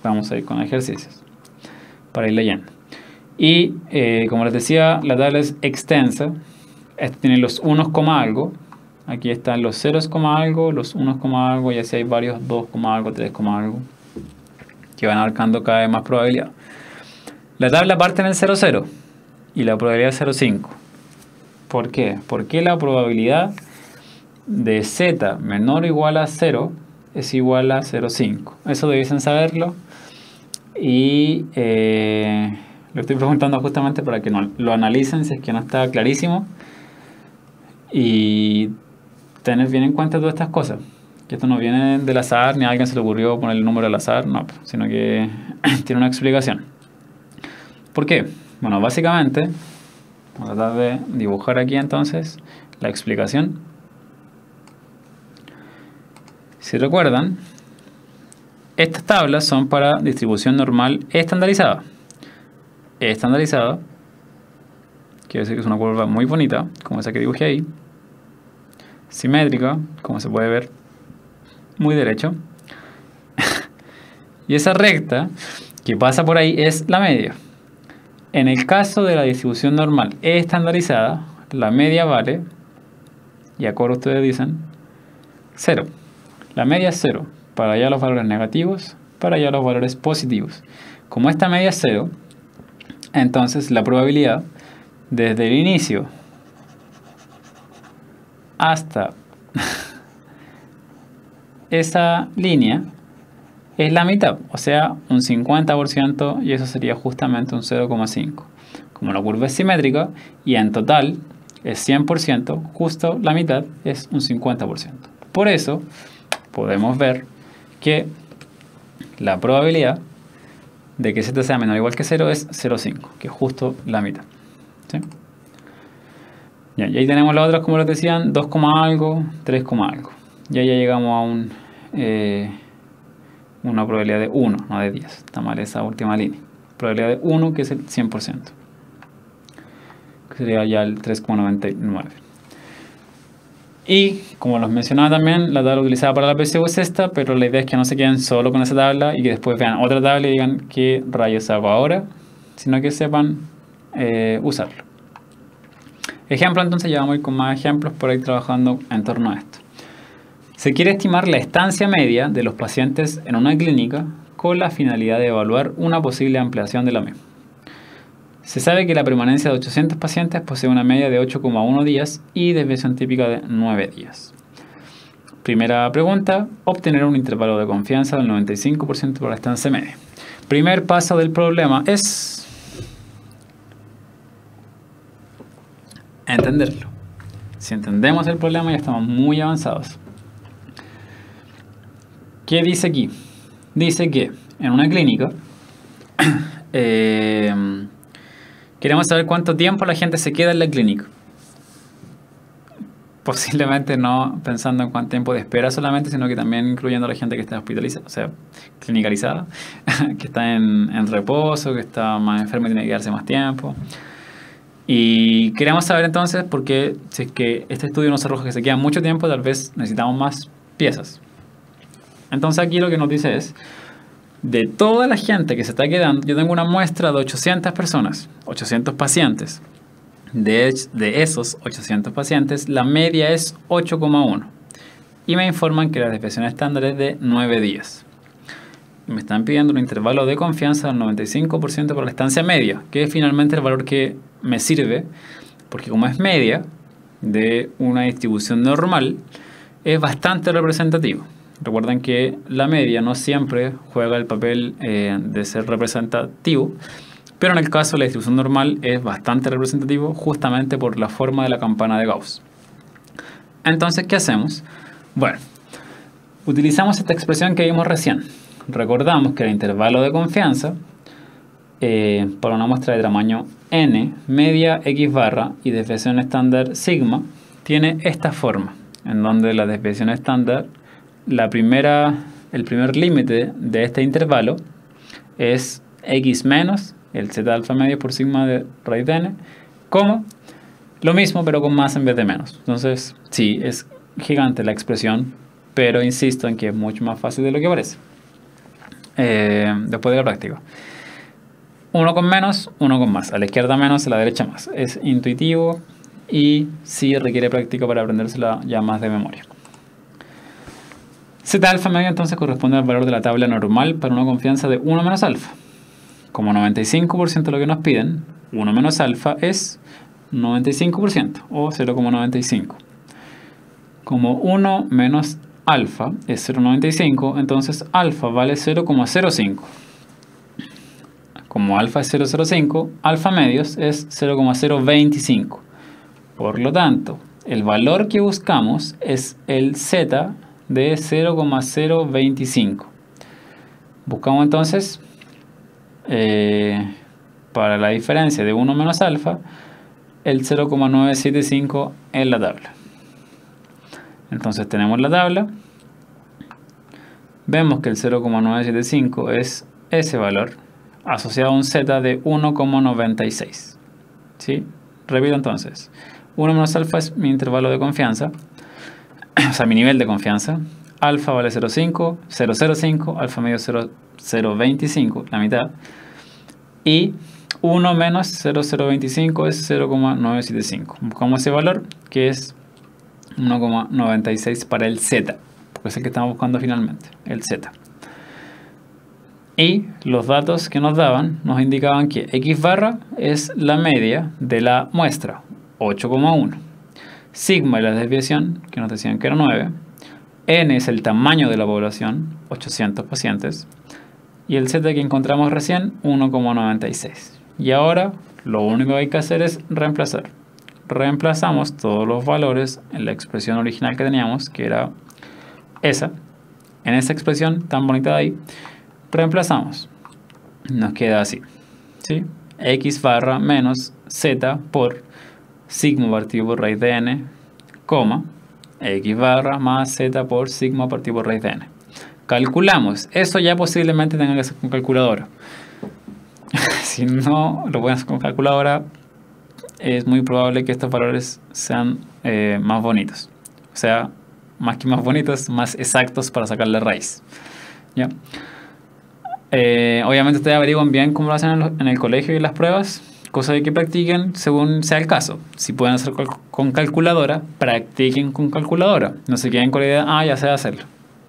[SPEAKER 2] Vamos a ir con ejercicios para ir leyendo. Y como les decía, la tabla es extensa. Esta tiene los unos, algo. Aquí están los ceros, algo, los unos, algo, y así hay varios 2, algo, 3, algo, que van marcando cada vez más probabilidad. La tabla parte en el 0, 0 y la probabilidad es 0,5. ¿Por qué? Porque la probabilidad de z menor o igual a 0 es igual a 0,5. Eso debiesen saberlo. Y lo estoy preguntando justamente para que lo analicen si es que no está clarísimo. Y tener bien en cuenta todas estas cosas. Que esto no viene del azar, ni a alguien se le ocurrió poner el número al azar, no, sino que tiene una explicación. ¿Por qué? Bueno, básicamente, vamos a tratar de dibujar aquí entonces la explicación. Si recuerdan, estas tablas son para distribución normal estandarizada. Estandarizada quiere decir que es una curva muy bonita, como esa que dibujé ahí. Simétrica, como se puede ver, muy derecho. Y esa recta que pasa por ahí es la media. En el caso de la distribución normal estandarizada, la media vale, y acá ustedes dicen, 0. La media es 0. Para allá los valores negativos, para allá los valores positivos. Como esta media es 0, entonces la probabilidad desde el inicio hasta esa línea es la mitad, o sea, un 50%, y eso sería justamente un 0,5. Como la curva es simétrica y en total es 100%, justo la mitad es un 50%. Por eso podemos ver que la probabilidad de que z sea menor o igual que 0 es 0,5, que es justo la mitad. ¿Sí? Y ahí tenemos las otras, como les decían, 2, algo, 3, algo. Y ahí ya llegamos a una probabilidad de 1, no de 10. Está mal esa última línea. Probabilidad de 1, que es el 100%. Que sería ya el 3,99. Y, como los mencionaba también, la tabla utilizada para la PSU es esta, pero la idea es que no se queden solo con esa tabla y que después vean otra tabla y digan qué rayos hago ahora, sino que sepan usarlo. Ejemplo, entonces ya vamos a ir con más ejemplos por ir trabajando en torno a esto. Se quiere estimar la estancia media de los pacientes en una clínica con la finalidad de evaluar una posible ampliación de la misma. Se sabe que la permanencia de 800 pacientes posee una media de 8,1 días y desviación típica de 9 días. Primera pregunta, obtener un intervalo de confianza del 95% para la estancia media. Primer paso del problema es entenderlo. Si entendemos el problema ya estamos muy avanzados. ¿Qué dice aquí? Dice que en una clínica queremos saber cuánto tiempo la gente se queda en la clínica. Posiblemente no pensando en cuánto tiempo de espera solamente, sino que también incluyendo a la gente que está hospitalizada, o sea, clinicalizada, que está en reposo, que está más enferma y tiene que quedarse más tiempo. Y queremos saber entonces, porque si es que este estudio nos arroja que se queda mucho tiempo, tal vez necesitamos más piezas. Entonces aquí lo que nos dice es, de toda la gente que se está quedando, yo tengo una muestra de 800 personas, 800 pacientes. De esos 800 pacientes, la media es 8,1. Y me informan que la desviación estándar es de 9 días. Me están pidiendo un intervalo de confianza del 95% para la estancia media, que es finalmente el valor que me sirve, porque como es media de una distribución normal, es bastante representativo. Recuerden que la media no siempre juega el papel de ser representativo, pero en el caso de la distribución normal es bastante representativo justamente por la forma de la campana de Gauss. Entonces, ¿qué hacemos? Bueno, utilizamos esta expresión que vimos recién. Recordamos que el intervalo de confianza para una muestra de tamaño n, media x barra y desviación estándar sigma, tiene esta forma, en donde la desviación estándar, el primer límite de este intervalo es x menos el z alfa medio por sigma de raíz de n, como lo mismo pero con más en vez de menos. Entonces, sí, es gigante la expresión, pero insisto en que es mucho más fácil de lo que parece. Después de la práctica. Uno con menos, uno con más. A la izquierda menos, a la derecha más. Es intuitivo y sí requiere práctica para aprendérsela ya más de memoria. Z alfa medio entonces corresponde al valor de la tabla normal para una confianza de 1 menos alfa. Como 95% de lo que nos piden, 1 menos alfa es 95% o 0,95. Como 1 menos alfa es 0,95, entonces alfa vale 0,05. Como alfa es 0,05, alfa medios es 0,025. Por lo tanto, el valor que buscamos es el z de 0,025. Buscamos entonces, para la diferencia de 1 menos alfa, el 0,975 en la tabla. Entonces tenemos la tabla, vemos que el 0,975 es ese valor asociado a un z de 1,96. ¿Sí? Repito entonces, 1 menos alfa es mi intervalo de confianza, o sea, mi nivel de confianza. Alfa vale 0,5, 0,05, alfa medio 0,025, la mitad. Y 1 menos 0,025 es 0,975. Buscamos ese valor, que es 1,96 para el z, porque es el que estamos buscando finalmente, el z. Y los datos que nos daban nos indicaban que x barra es la media de la muestra, 8,1. Sigma es la desviación, que nos decían que era 9. N es el tamaño de la población, 800 pacientes. Y el z que encontramos recién, 1,96. Y ahora lo único que hay que hacer es reemplazar. Reemplazamos todos los valores en la expresión original que teníamos, que era esa. En esa expresión tan bonita de ahí, reemplazamos. Nos queda así, ¿sí? X barra menos z por sigma partido por raíz de n, coma, x barra más z por sigma partido por raíz de n. Calculamos. Eso ya posiblemente tenga que ser con calculadora. Si no lo pueden hacer con calculadora, es muy probable que estos valores sean más bonitos. O sea, más que más bonitos, más exactos para sacar la raíz. ¿Ya? Obviamente ustedes averiguan bien cómo lo hacen en el colegio y en las pruebas, cosa de que practiquen según sea el caso. Si pueden hacer con calculadora, practiquen con calculadora. No se queden con la idea, ya sé hacerlo.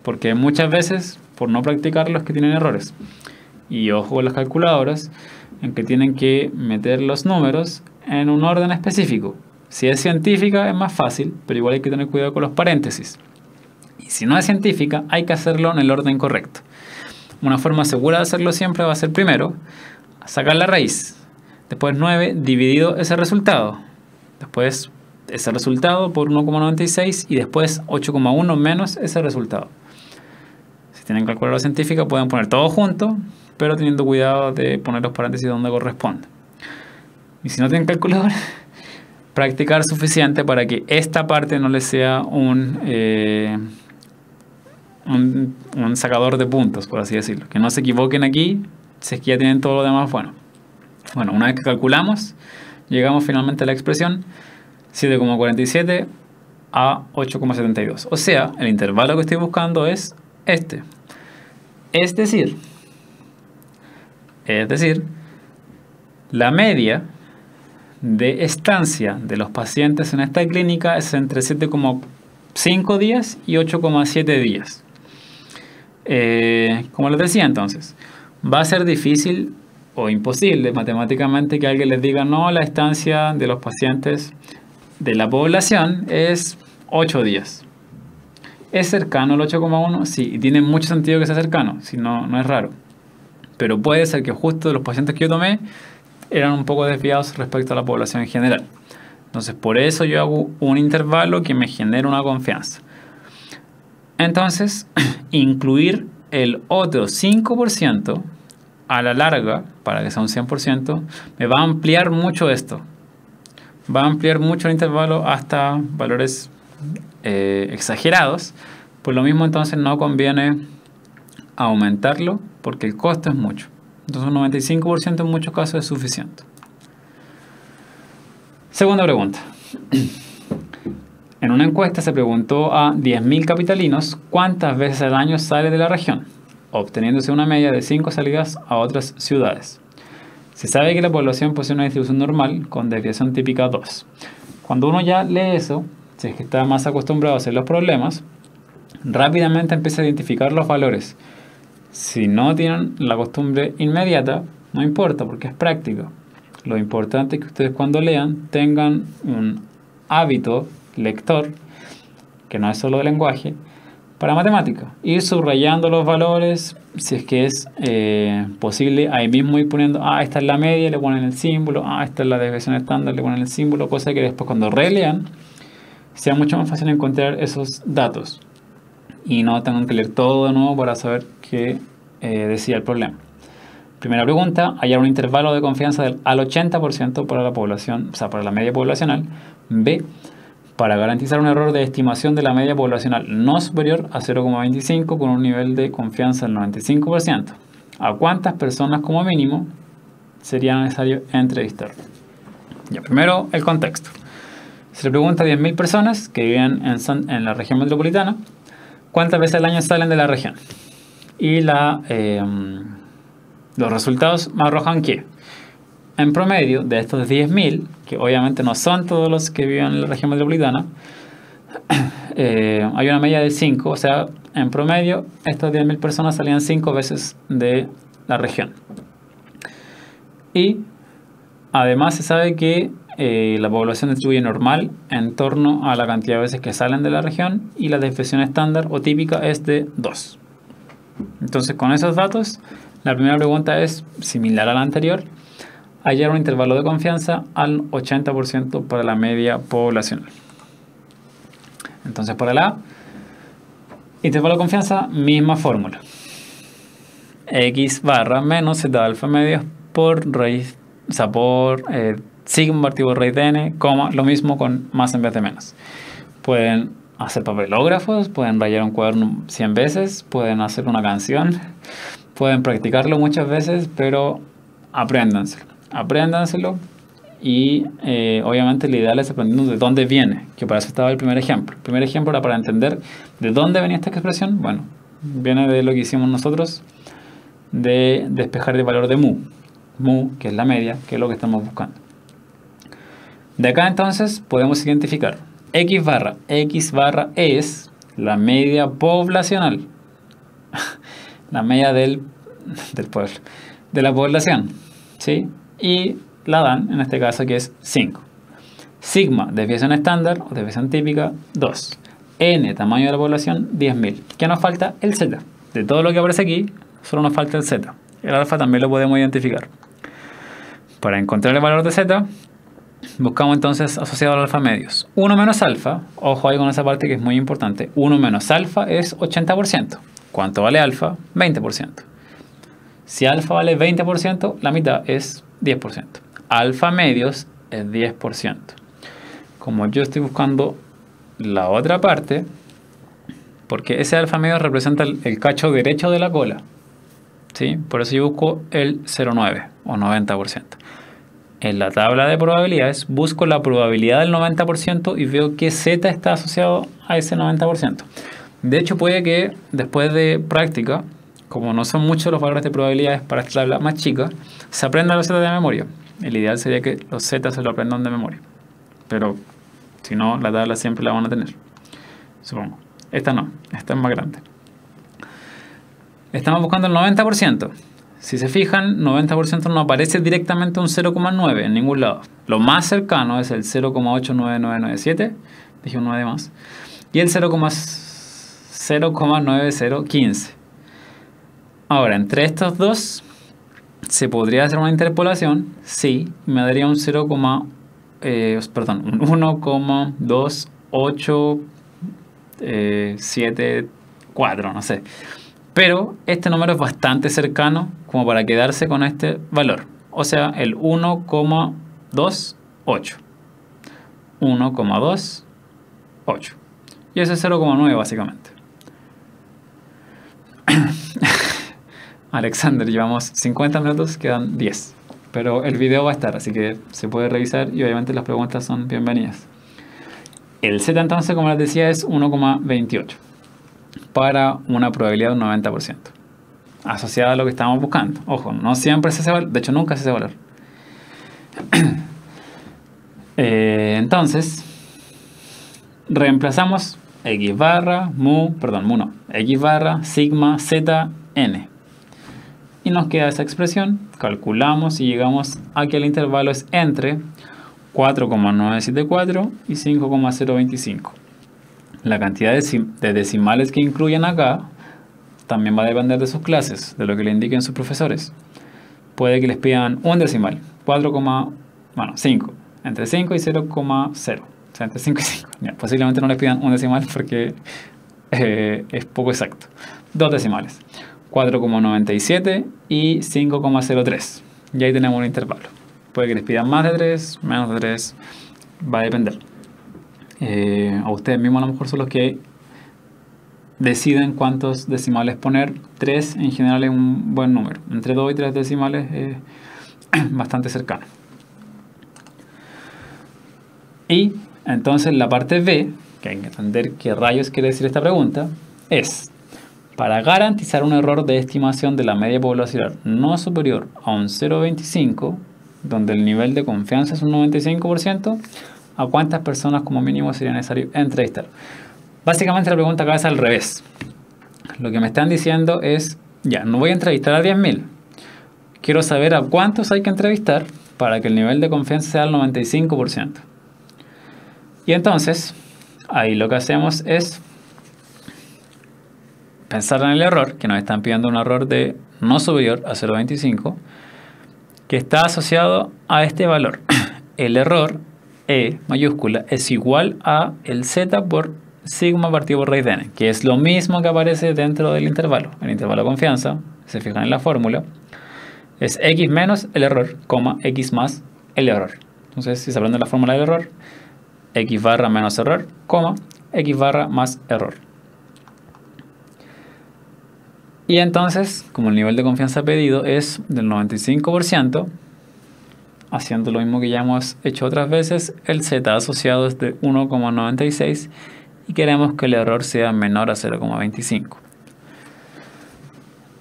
[SPEAKER 2] Porque muchas veces, por no practicarlo, es que tienen errores. Y ojo con las calculadoras, en que tienen que meter los números en un orden específico. Si es científica es más fácil, pero igual hay que tener cuidado con los paréntesis. Y si no es científica, hay que hacerlo en el orden correcto. Una forma segura de hacerlo siempre va a ser primero sacar la raíz, después 9 dividido ese resultado, después ese resultado por 1,96 y después 8,1 menos ese resultado. Si tienen calculadora científica pueden poner todo junto, pero teniendo cuidado de poner los paréntesis donde corresponde. Y si no tienen calculadora, practicar suficiente para que esta parte no les sea un sacador de puntos, por así decirlo. Que no se equivoquen aquí, si es que ya tienen todo lo demás bueno. Bueno, una vez que calculamos, llegamos finalmente a la expresión 7,47 a 8,72. O sea, el intervalo que estoy buscando es este. Es decir, la media de estancia de los pacientes en esta clínica es entre 7,5 días y 8,7 días. Como les decía entonces, va a ser difícil o imposible matemáticamente que alguien les diga no, la estancia de los pacientes de la población es 8 días. ¿Es cercano al 8,1? Sí, y tiene mucho sentido que sea cercano, si no, no es raro. Pero puede ser que justo los pacientes que yo tomé eran un poco desviados respecto a la población en general. Entonces, por eso yo hago un intervalo que me genera una confianza. Entonces, incluir el otro 5% a la larga, para que sea un 100%, me va a ampliar mucho esto. Va a ampliar mucho el intervalo hasta valores exagerados. Por lo mismo, entonces, no conviene aumentarlo porque el costo es mucho. Entonces, un 95% en muchos casos es suficiente. Segunda pregunta. En una encuesta se preguntó a 10.000 capitalinos cuántas veces al año sale de la región, obteniéndose una media de 5 salidas a otras ciudades. Se sabe que la población posee una distribución normal con desviación típica 2. Cuando uno ya lee eso, si es que está más acostumbrado a hacer los problemas, rápidamente empieza a identificar los valores. Si no tienen la costumbre inmediata, no importa porque es práctico. Lo importante es que ustedes cuando lean tengan un hábito lector, que no es solo de lenguaje, para matemática. Ir subrayando los valores, si es que es posible, ahí mismo ir poniendo, esta es la media, le ponen el símbolo, esta es la desviación estándar, le ponen el símbolo, cosa que después cuando relean sea mucho más fácil encontrar esos datos y no tengan que leer todo de nuevo para saber qué decía el problema. Primera pregunta, hallar un intervalo de confianza al 80% para la población, o sea, para la media poblacional. B, para garantizar un error de estimación de la media poblacional no superior a 0,25 con un nivel de confianza del 95%. ¿A cuántas personas como mínimo sería necesario entrevistar? Ya, primero el contexto. Se le pregunta a 10.000 personas que viven en la región metropolitana cuántas veces al año salen de la región. Y los resultados me arrojan que en promedio de estos 10.000, que obviamente no son todos los que viven en la región metropolitana, hay una media de 5, o sea, en promedio estas 10.000 personas salían 5 veces de la región. Y además se sabe que la población distribuye normal en torno a la cantidad de veces que salen de la región y la desviación estándar o típica es de 2. Entonces, con esos datos, la primera pregunta es similar a la anterior: hallar un intervalo de confianza al 80% para la media poblacional. Entonces, para la intervalo de confianza, misma fórmula. X barra menos z alfa medios por raíz, o sea, por sigma partido por raíz de n, coma, lo mismo con más en vez de menos. Pueden hacer papelógrafos, pueden rayar un cuaderno 100 veces, pueden hacer una canción, pueden practicarlo muchas veces, pero apréndanselo y obviamente lo ideal es aprendiendo de dónde viene, que para eso estaba el primer ejemplo. El primer ejemplo era para entender de dónde venía esta expresión. Bueno, viene de lo que hicimos nosotros de despejar el valor de mu, que es la media, que es lo que estamos buscando. De acá entonces podemos identificar x barra es la media poblacional, la media del pueblo, de la población, ¿sí? Y la dan, en este caso, que es 5. Sigma, desviación estándar o desviación típica, 2. N, tamaño de la población, 10.000. ¿Qué nos falta? El Z. De todo lo que aparece aquí, solo nos falta el Z. El alfa también lo podemos identificar. Para encontrar el valor de Z, buscamos entonces asociado al alfa medios. 1 menos alfa, ojo ahí con esa parte que es muy importante. 1 menos alfa es 80%. ¿Cuánto vale alfa? 20%. Si alfa vale 20%, la mitad es 10%. Alfa medios es 10%. Como yo estoy buscando la otra parte, porque ese alfa medios representa el cacho derecho de la cola, ¿sí? Por eso yo busco el 0,9 o 90%. En la tabla de probabilidades busco la probabilidad del 90% y veo que Z está asociado a ese 90%. De hecho, puede que después de práctica, como no son muchos los valores de probabilidades para esta tabla más chica, se aprendan los Z de memoria. El ideal sería que los Z se lo aprendan de memoria. Pero si no, la tabla siempre la van a tener, supongo. Esta no, esta es más grande. Estamos buscando el 90%. Si se fijan, 90% no aparece directamente un 0,9 en ningún lado. Lo más cercano es el 0,89997. Dije un 9 de más. Y el 0,9015. Ahora, entre estos dos, ¿se podría hacer una interpolación? Sí, me daría un 1,2874, no sé. Pero este número es bastante cercano como para quedarse con este valor. O sea, el 1,28. 1,28. Y ese es 0,9 básicamente. Alexander, llevamos 50 minutos, quedan 10. Pero el video va a estar, así que se puede revisar y obviamente las preguntas son bienvenidas. El Z entonces, como les decía, es 1,28 para una probabilidad de un 90%. Asociada a lo que estamos buscando. Ojo, no siempre es ese valor, de hecho nunca es ese valor. Entonces, reemplazamos x barra, mu no, x barra, sigma, z, n. Y nos queda esa expresión, calculamos y llegamos a que el intervalo es entre 4,974 y 5,025. La cantidad de decimales que incluyen acá también va a depender de sus clases, de lo que le indiquen sus profesores. Puede que les pidan un decimal, 5, entre 5 y 0,0. O sea, entre 5 y 5. Ya, posiblemente no les pidan un decimal porque es poco exacto. Dos decimales, 4,97 y 5,03. Y ahí tenemos un intervalo. Puede que les pidan más de 3, menos de 3, va a depender. A ustedes mismos a lo mejor son los que deciden cuántos decimales poner. 3 en general es un buen número. Entre 2 y 3 decimales es bastante cercano. Y entonces la parte B, que hay que entender qué rayos quiere decir esta pregunta, es: para garantizar un error de estimación de la media poblacional no superior a un 0,25, donde el nivel de confianza es un 95%, ¿a cuántas personas como mínimo sería necesario entrevistar? Básicamente la pregunta acá es al revés. Lo que me están diciendo es, ya, no voy a entrevistar a 10.000. Quiero saber a cuántos hay que entrevistar para que el nivel de confianza sea el 95%. Y entonces, ahí lo que hacemos es pensar en el error, que nos están pidiendo un error de no superior a 0,25, que está asociado a este valor. El error, E mayúscula, es igual a el Z por sigma partido por raíz de n, que es lo mismo que aparece dentro del intervalo. El intervalo de confianza, se fijan en la fórmula, es x menos el error, x más el error. Entonces, si se aprende la fórmula del error, x barra menos error, x barra más error. Y entonces, como el nivel de confianza pedido es del 95%, haciendo lo mismo que ya hemos hecho otras veces, el Z asociado es de 1,96 y queremos que el error sea menor a 0,25.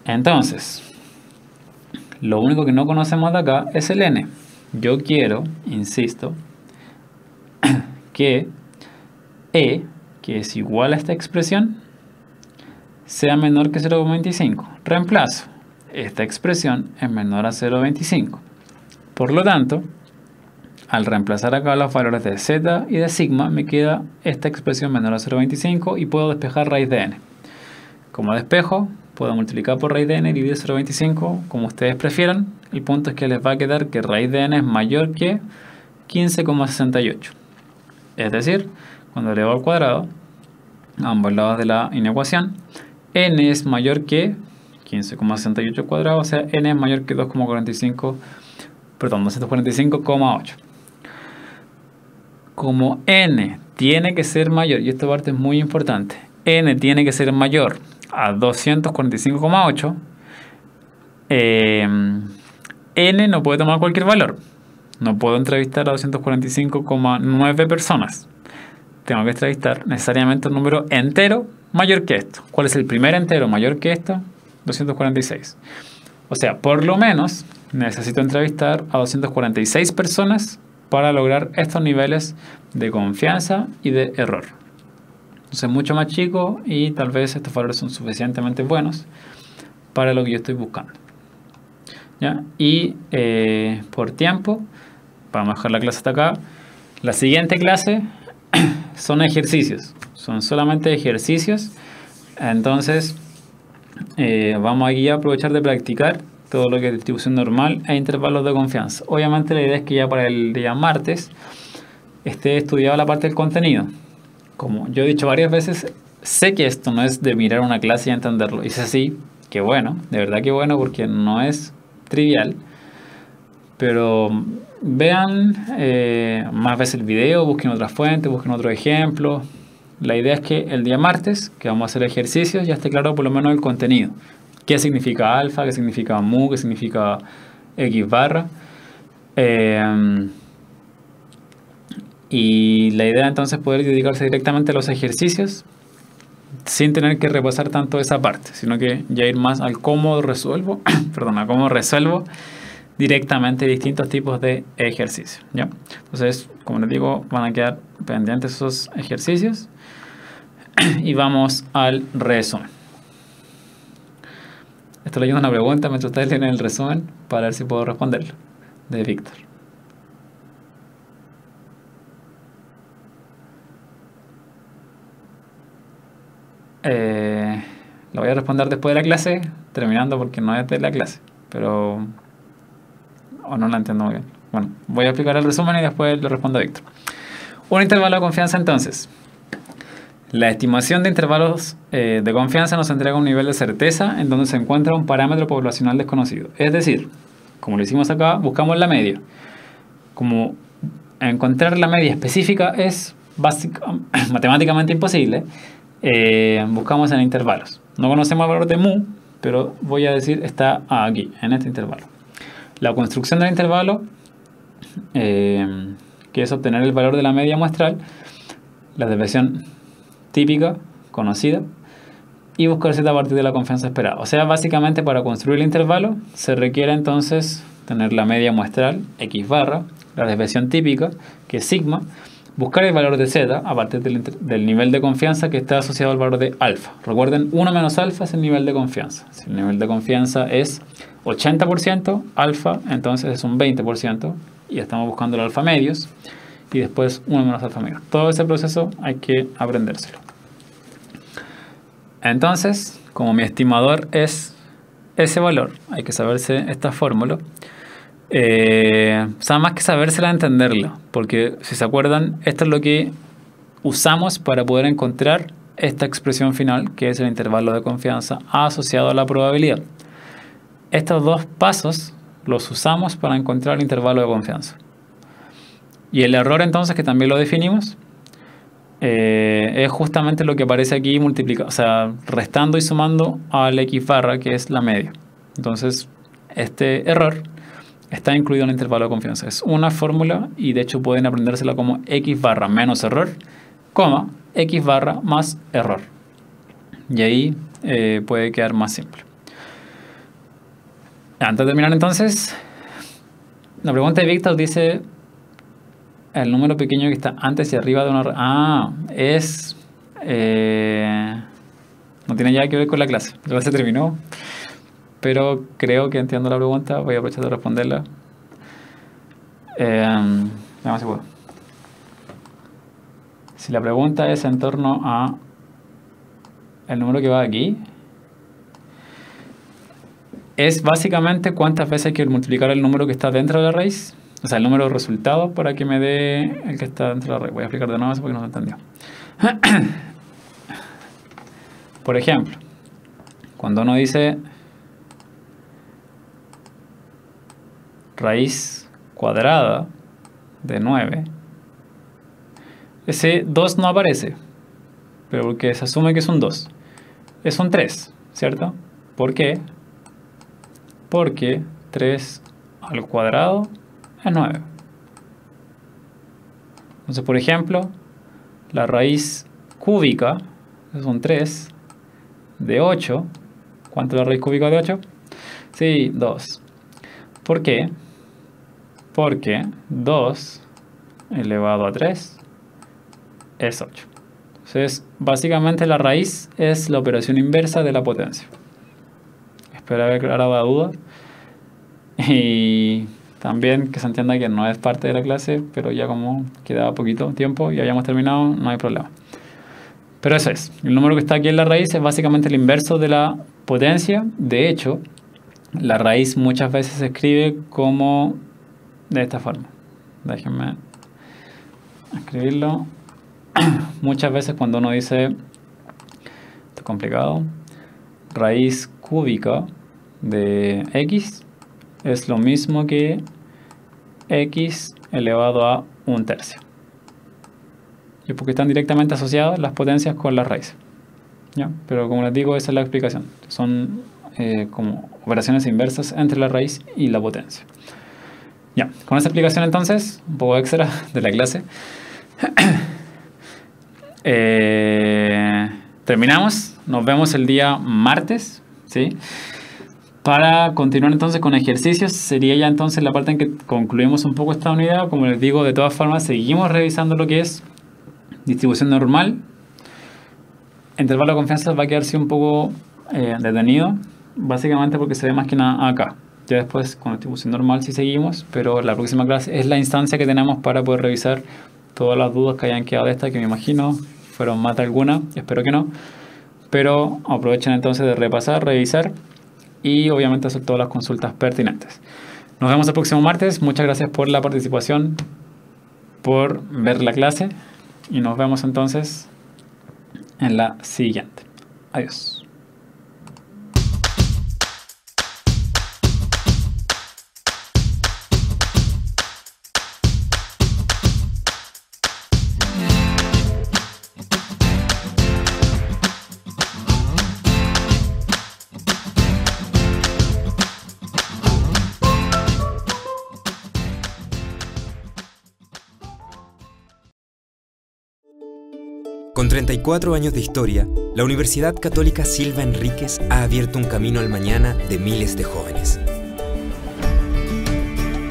[SPEAKER 2] Entonces, lo único que no conocemos de acá es el n. Yo quiero, insisto, que E, que es igual a esta expresión, sea menor que 0,25. Reemplazo. Esta expresión es menor a 0,25. Por lo tanto, al reemplazar acá los valores de z y de sigma, me queda esta expresión menor a 0,25 y puedo despejar raíz de n. Como despejo, puedo multiplicar por raíz de n y dividir 0,25, como ustedes prefieran. El punto es que les va a quedar que raíz de n es mayor que 15,68. Es decir, cuando elevo al cuadrado a ambos lados de la inecuación, n es mayor que 15,68 al cuadrado, o sea, n es mayor que 245,8. Como n tiene que ser mayor, y esta parte es muy importante, n tiene que ser mayor a 245,8, n no puede tomar cualquier valor. No puedo entrevistar a 245,9 personas. Tengo que entrevistar necesariamente un número entero mayor que esto. ¿Cuál es el primer entero mayor que esto? 246. O sea, por lo menos necesito entrevistar a 246 personas para lograr estos niveles de confianza y de error. Entonces, mucho más chico y tal vez estos valores son suficientemente buenos para lo que yo estoy buscando. ¿Ya? Y por tiempo, vamos a dejar la clase hasta acá. La siguiente clase son ejercicios, son solamente ejercicios. Entonces vamos aquí a aprovechar de practicar todo lo que es distribución normal e intervalos de confianza. Obviamente la idea es que ya para el día martes esté estudiada la parte del contenido. Como yo he dicho varias veces, sé que esto no es de mirar una clase y entenderlo, y es así, qué bueno, de verdad que bueno, porque no es trivial. Pero vean más veces el video, busquen otras fuentes, busquen otros ejemplos. La idea es que el día martes, que vamos a hacer ejercicios, ya esté claro por lo menos el contenido. ¿Qué significa alfa? ¿Qué significa mu? ¿Qué significa x barra? Y la idea entonces es poder dedicarse directamente a los ejercicios sin tener que repasar tanto esa parte, sino que ya ir más al cómo resuelvo, perdón, a cómo resuelvo directamente distintos tipos de ejercicios, ¿ya? Entonces, como les digo, van a quedar pendientes esos ejercicios y vamos al resumen. Estoy leyendo una pregunta mientras ustedes leen el resumen para ver si puedo responderlo, de Víctor. Lo voy a responder después de la clase, terminando porque no es de la clase, pero... o no la entiendo muy bien. Bueno, voy a explicar el resumen y después le respondo a Víctor. Un intervalo de confianza entonces. La estimación de intervalos de confianza nos entrega un nivel de certeza en donde se encuentra un parámetro poblacional desconocido. Es decir, como lo hicimos acá, buscamos la media. Como encontrar la media específica es matemáticamente imposible, buscamos en intervalos. No conocemos el valor de mu, pero voy a decir está aquí, en este intervalo. La construcción del intervalo, que es obtener el valor de la media muestral, la desviación típica, conocida, y buscar z a partir de la confianza esperada. O sea, básicamente para construir el intervalo se requiere entonces tener la media muestral, x barra, la desviación típica, que es sigma, buscar el valor de z a partir del nivel de confianza que está asociado al valor de alfa. Recuerden, 1 menos alfa es el nivel de confianza. Si el nivel de confianza es 80%, alfa, entonces es un 20%, y estamos buscando el alfa medios, y después 1 menos alfa medios. Todo ese proceso hay que aprendérselo. Entonces, como mi estimador es ese valor, hay que saberse esta fórmula. O sea, más que sabérsela, entenderla, porque si se acuerdan, esto es lo que usamos para poder encontrar esta expresión final, que es el intervalo de confianza asociado a la probabilidad. Estos dos pasos los usamos para encontrar el intervalo de confianza. Y el error entonces, que también lo definimos, es justamente lo que aparece aquí multiplicado, o sea, restando y sumando al x barra, que es la media. Entonces, este error está incluido en el intervalo de confianza. Es una fórmula y de hecho pueden aprendérsela como x barra menos error, coma, x barra más error. Y ahí puede quedar más simple. Antes de terminar entonces, la pregunta de Víctor dice el número pequeño que está antes y arriba de una... es... no tiene ya que ver con la clase. La clase terminó, pero creo que entiendo la pregunta. Voy a aprovechar de responderla. Veamos si puedo. Si la pregunta es en torno a el número que va aquí, es básicamente cuántas veces hay que multiplicar el número que está dentro de la raíz, o sea, el número de resultados, para que me dé el que está dentro de la raíz. Voy a explicar de nuevo eso porque no se entendió. Por ejemplo, cuando uno dice raíz cuadrada de 9, ese 2 no aparece, pero porque se asume que es un 2. Es un 3, ¿cierto? ¿Por qué? Porque 3 al cuadrado es 9. Entonces, por ejemplo, la raíz cúbica es un 3 de 8. ¿Cuánto es la raíz cúbica de 8? Sí, 2. ¿Por qué? Porque 2 elevado a 3 es 8. Entonces, básicamente la raíz es la operación inversa de la potencia. Espero haber aclarado la duda. Y también que se entienda que no es parte de la clase, pero ya como quedaba poquito tiempo y hayamos terminado, no hay problema. Pero eso es. El número que está aquí en la raíz es básicamente el inverso de la potencia. De hecho, la raíz muchas veces se escribe como de esta forma. Déjenme escribirlo. Muchas veces cuando uno dice, esto es complicado, raíz cúbica de x es lo mismo que x elevado a 1/3. Y porque están directamente asociadas las potencias con las raíces. ¿Ya? Pero como les digo, esa es la explicación. Son como operaciones inversas entre la raíz y la potencia. Ya, con esa explicación entonces, un poco extra de la clase, Terminamos. Nos vemos el día martes, ¿sí? Para continuar entonces con ejercicios, sería ya entonces la parte en que concluimos un poco esta unidad. Como les digo, de todas formas, seguimos revisando lo que es distribución normal. Intervalo de confianza va a quedarse un poco detenido, básicamente porque se ve más que nada acá. Ya después con distribución normal sí seguimos, pero la próxima clase es la instancia que tenemos para poder revisar todas las dudas que hayan quedado de esta, que me imagino fueron más de alguna, espero que no. Pero aprovechen entonces de repasar, revisar y obviamente hacer todas las consultas pertinentes. Nos vemos el próximo martes. Muchas gracias por la participación, por ver la clase y nos vemos entonces en la siguiente. Adiós.
[SPEAKER 1] Con 34 años de historia, la Universidad Católica Silva Enríquez ha abierto un camino al mañana de miles de jóvenes.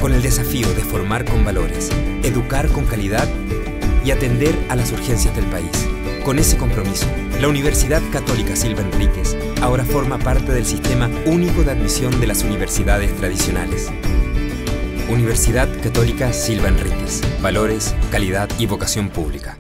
[SPEAKER 1] Con el desafío de formar con valores, educar con calidad y atender a las urgencias del país. Con ese compromiso, la Universidad Católica Silva Enríquez ahora forma parte del sistema único de admisión de las universidades tradicionales. Universidad Católica Silva Enríquez. Valores, calidad y vocación pública.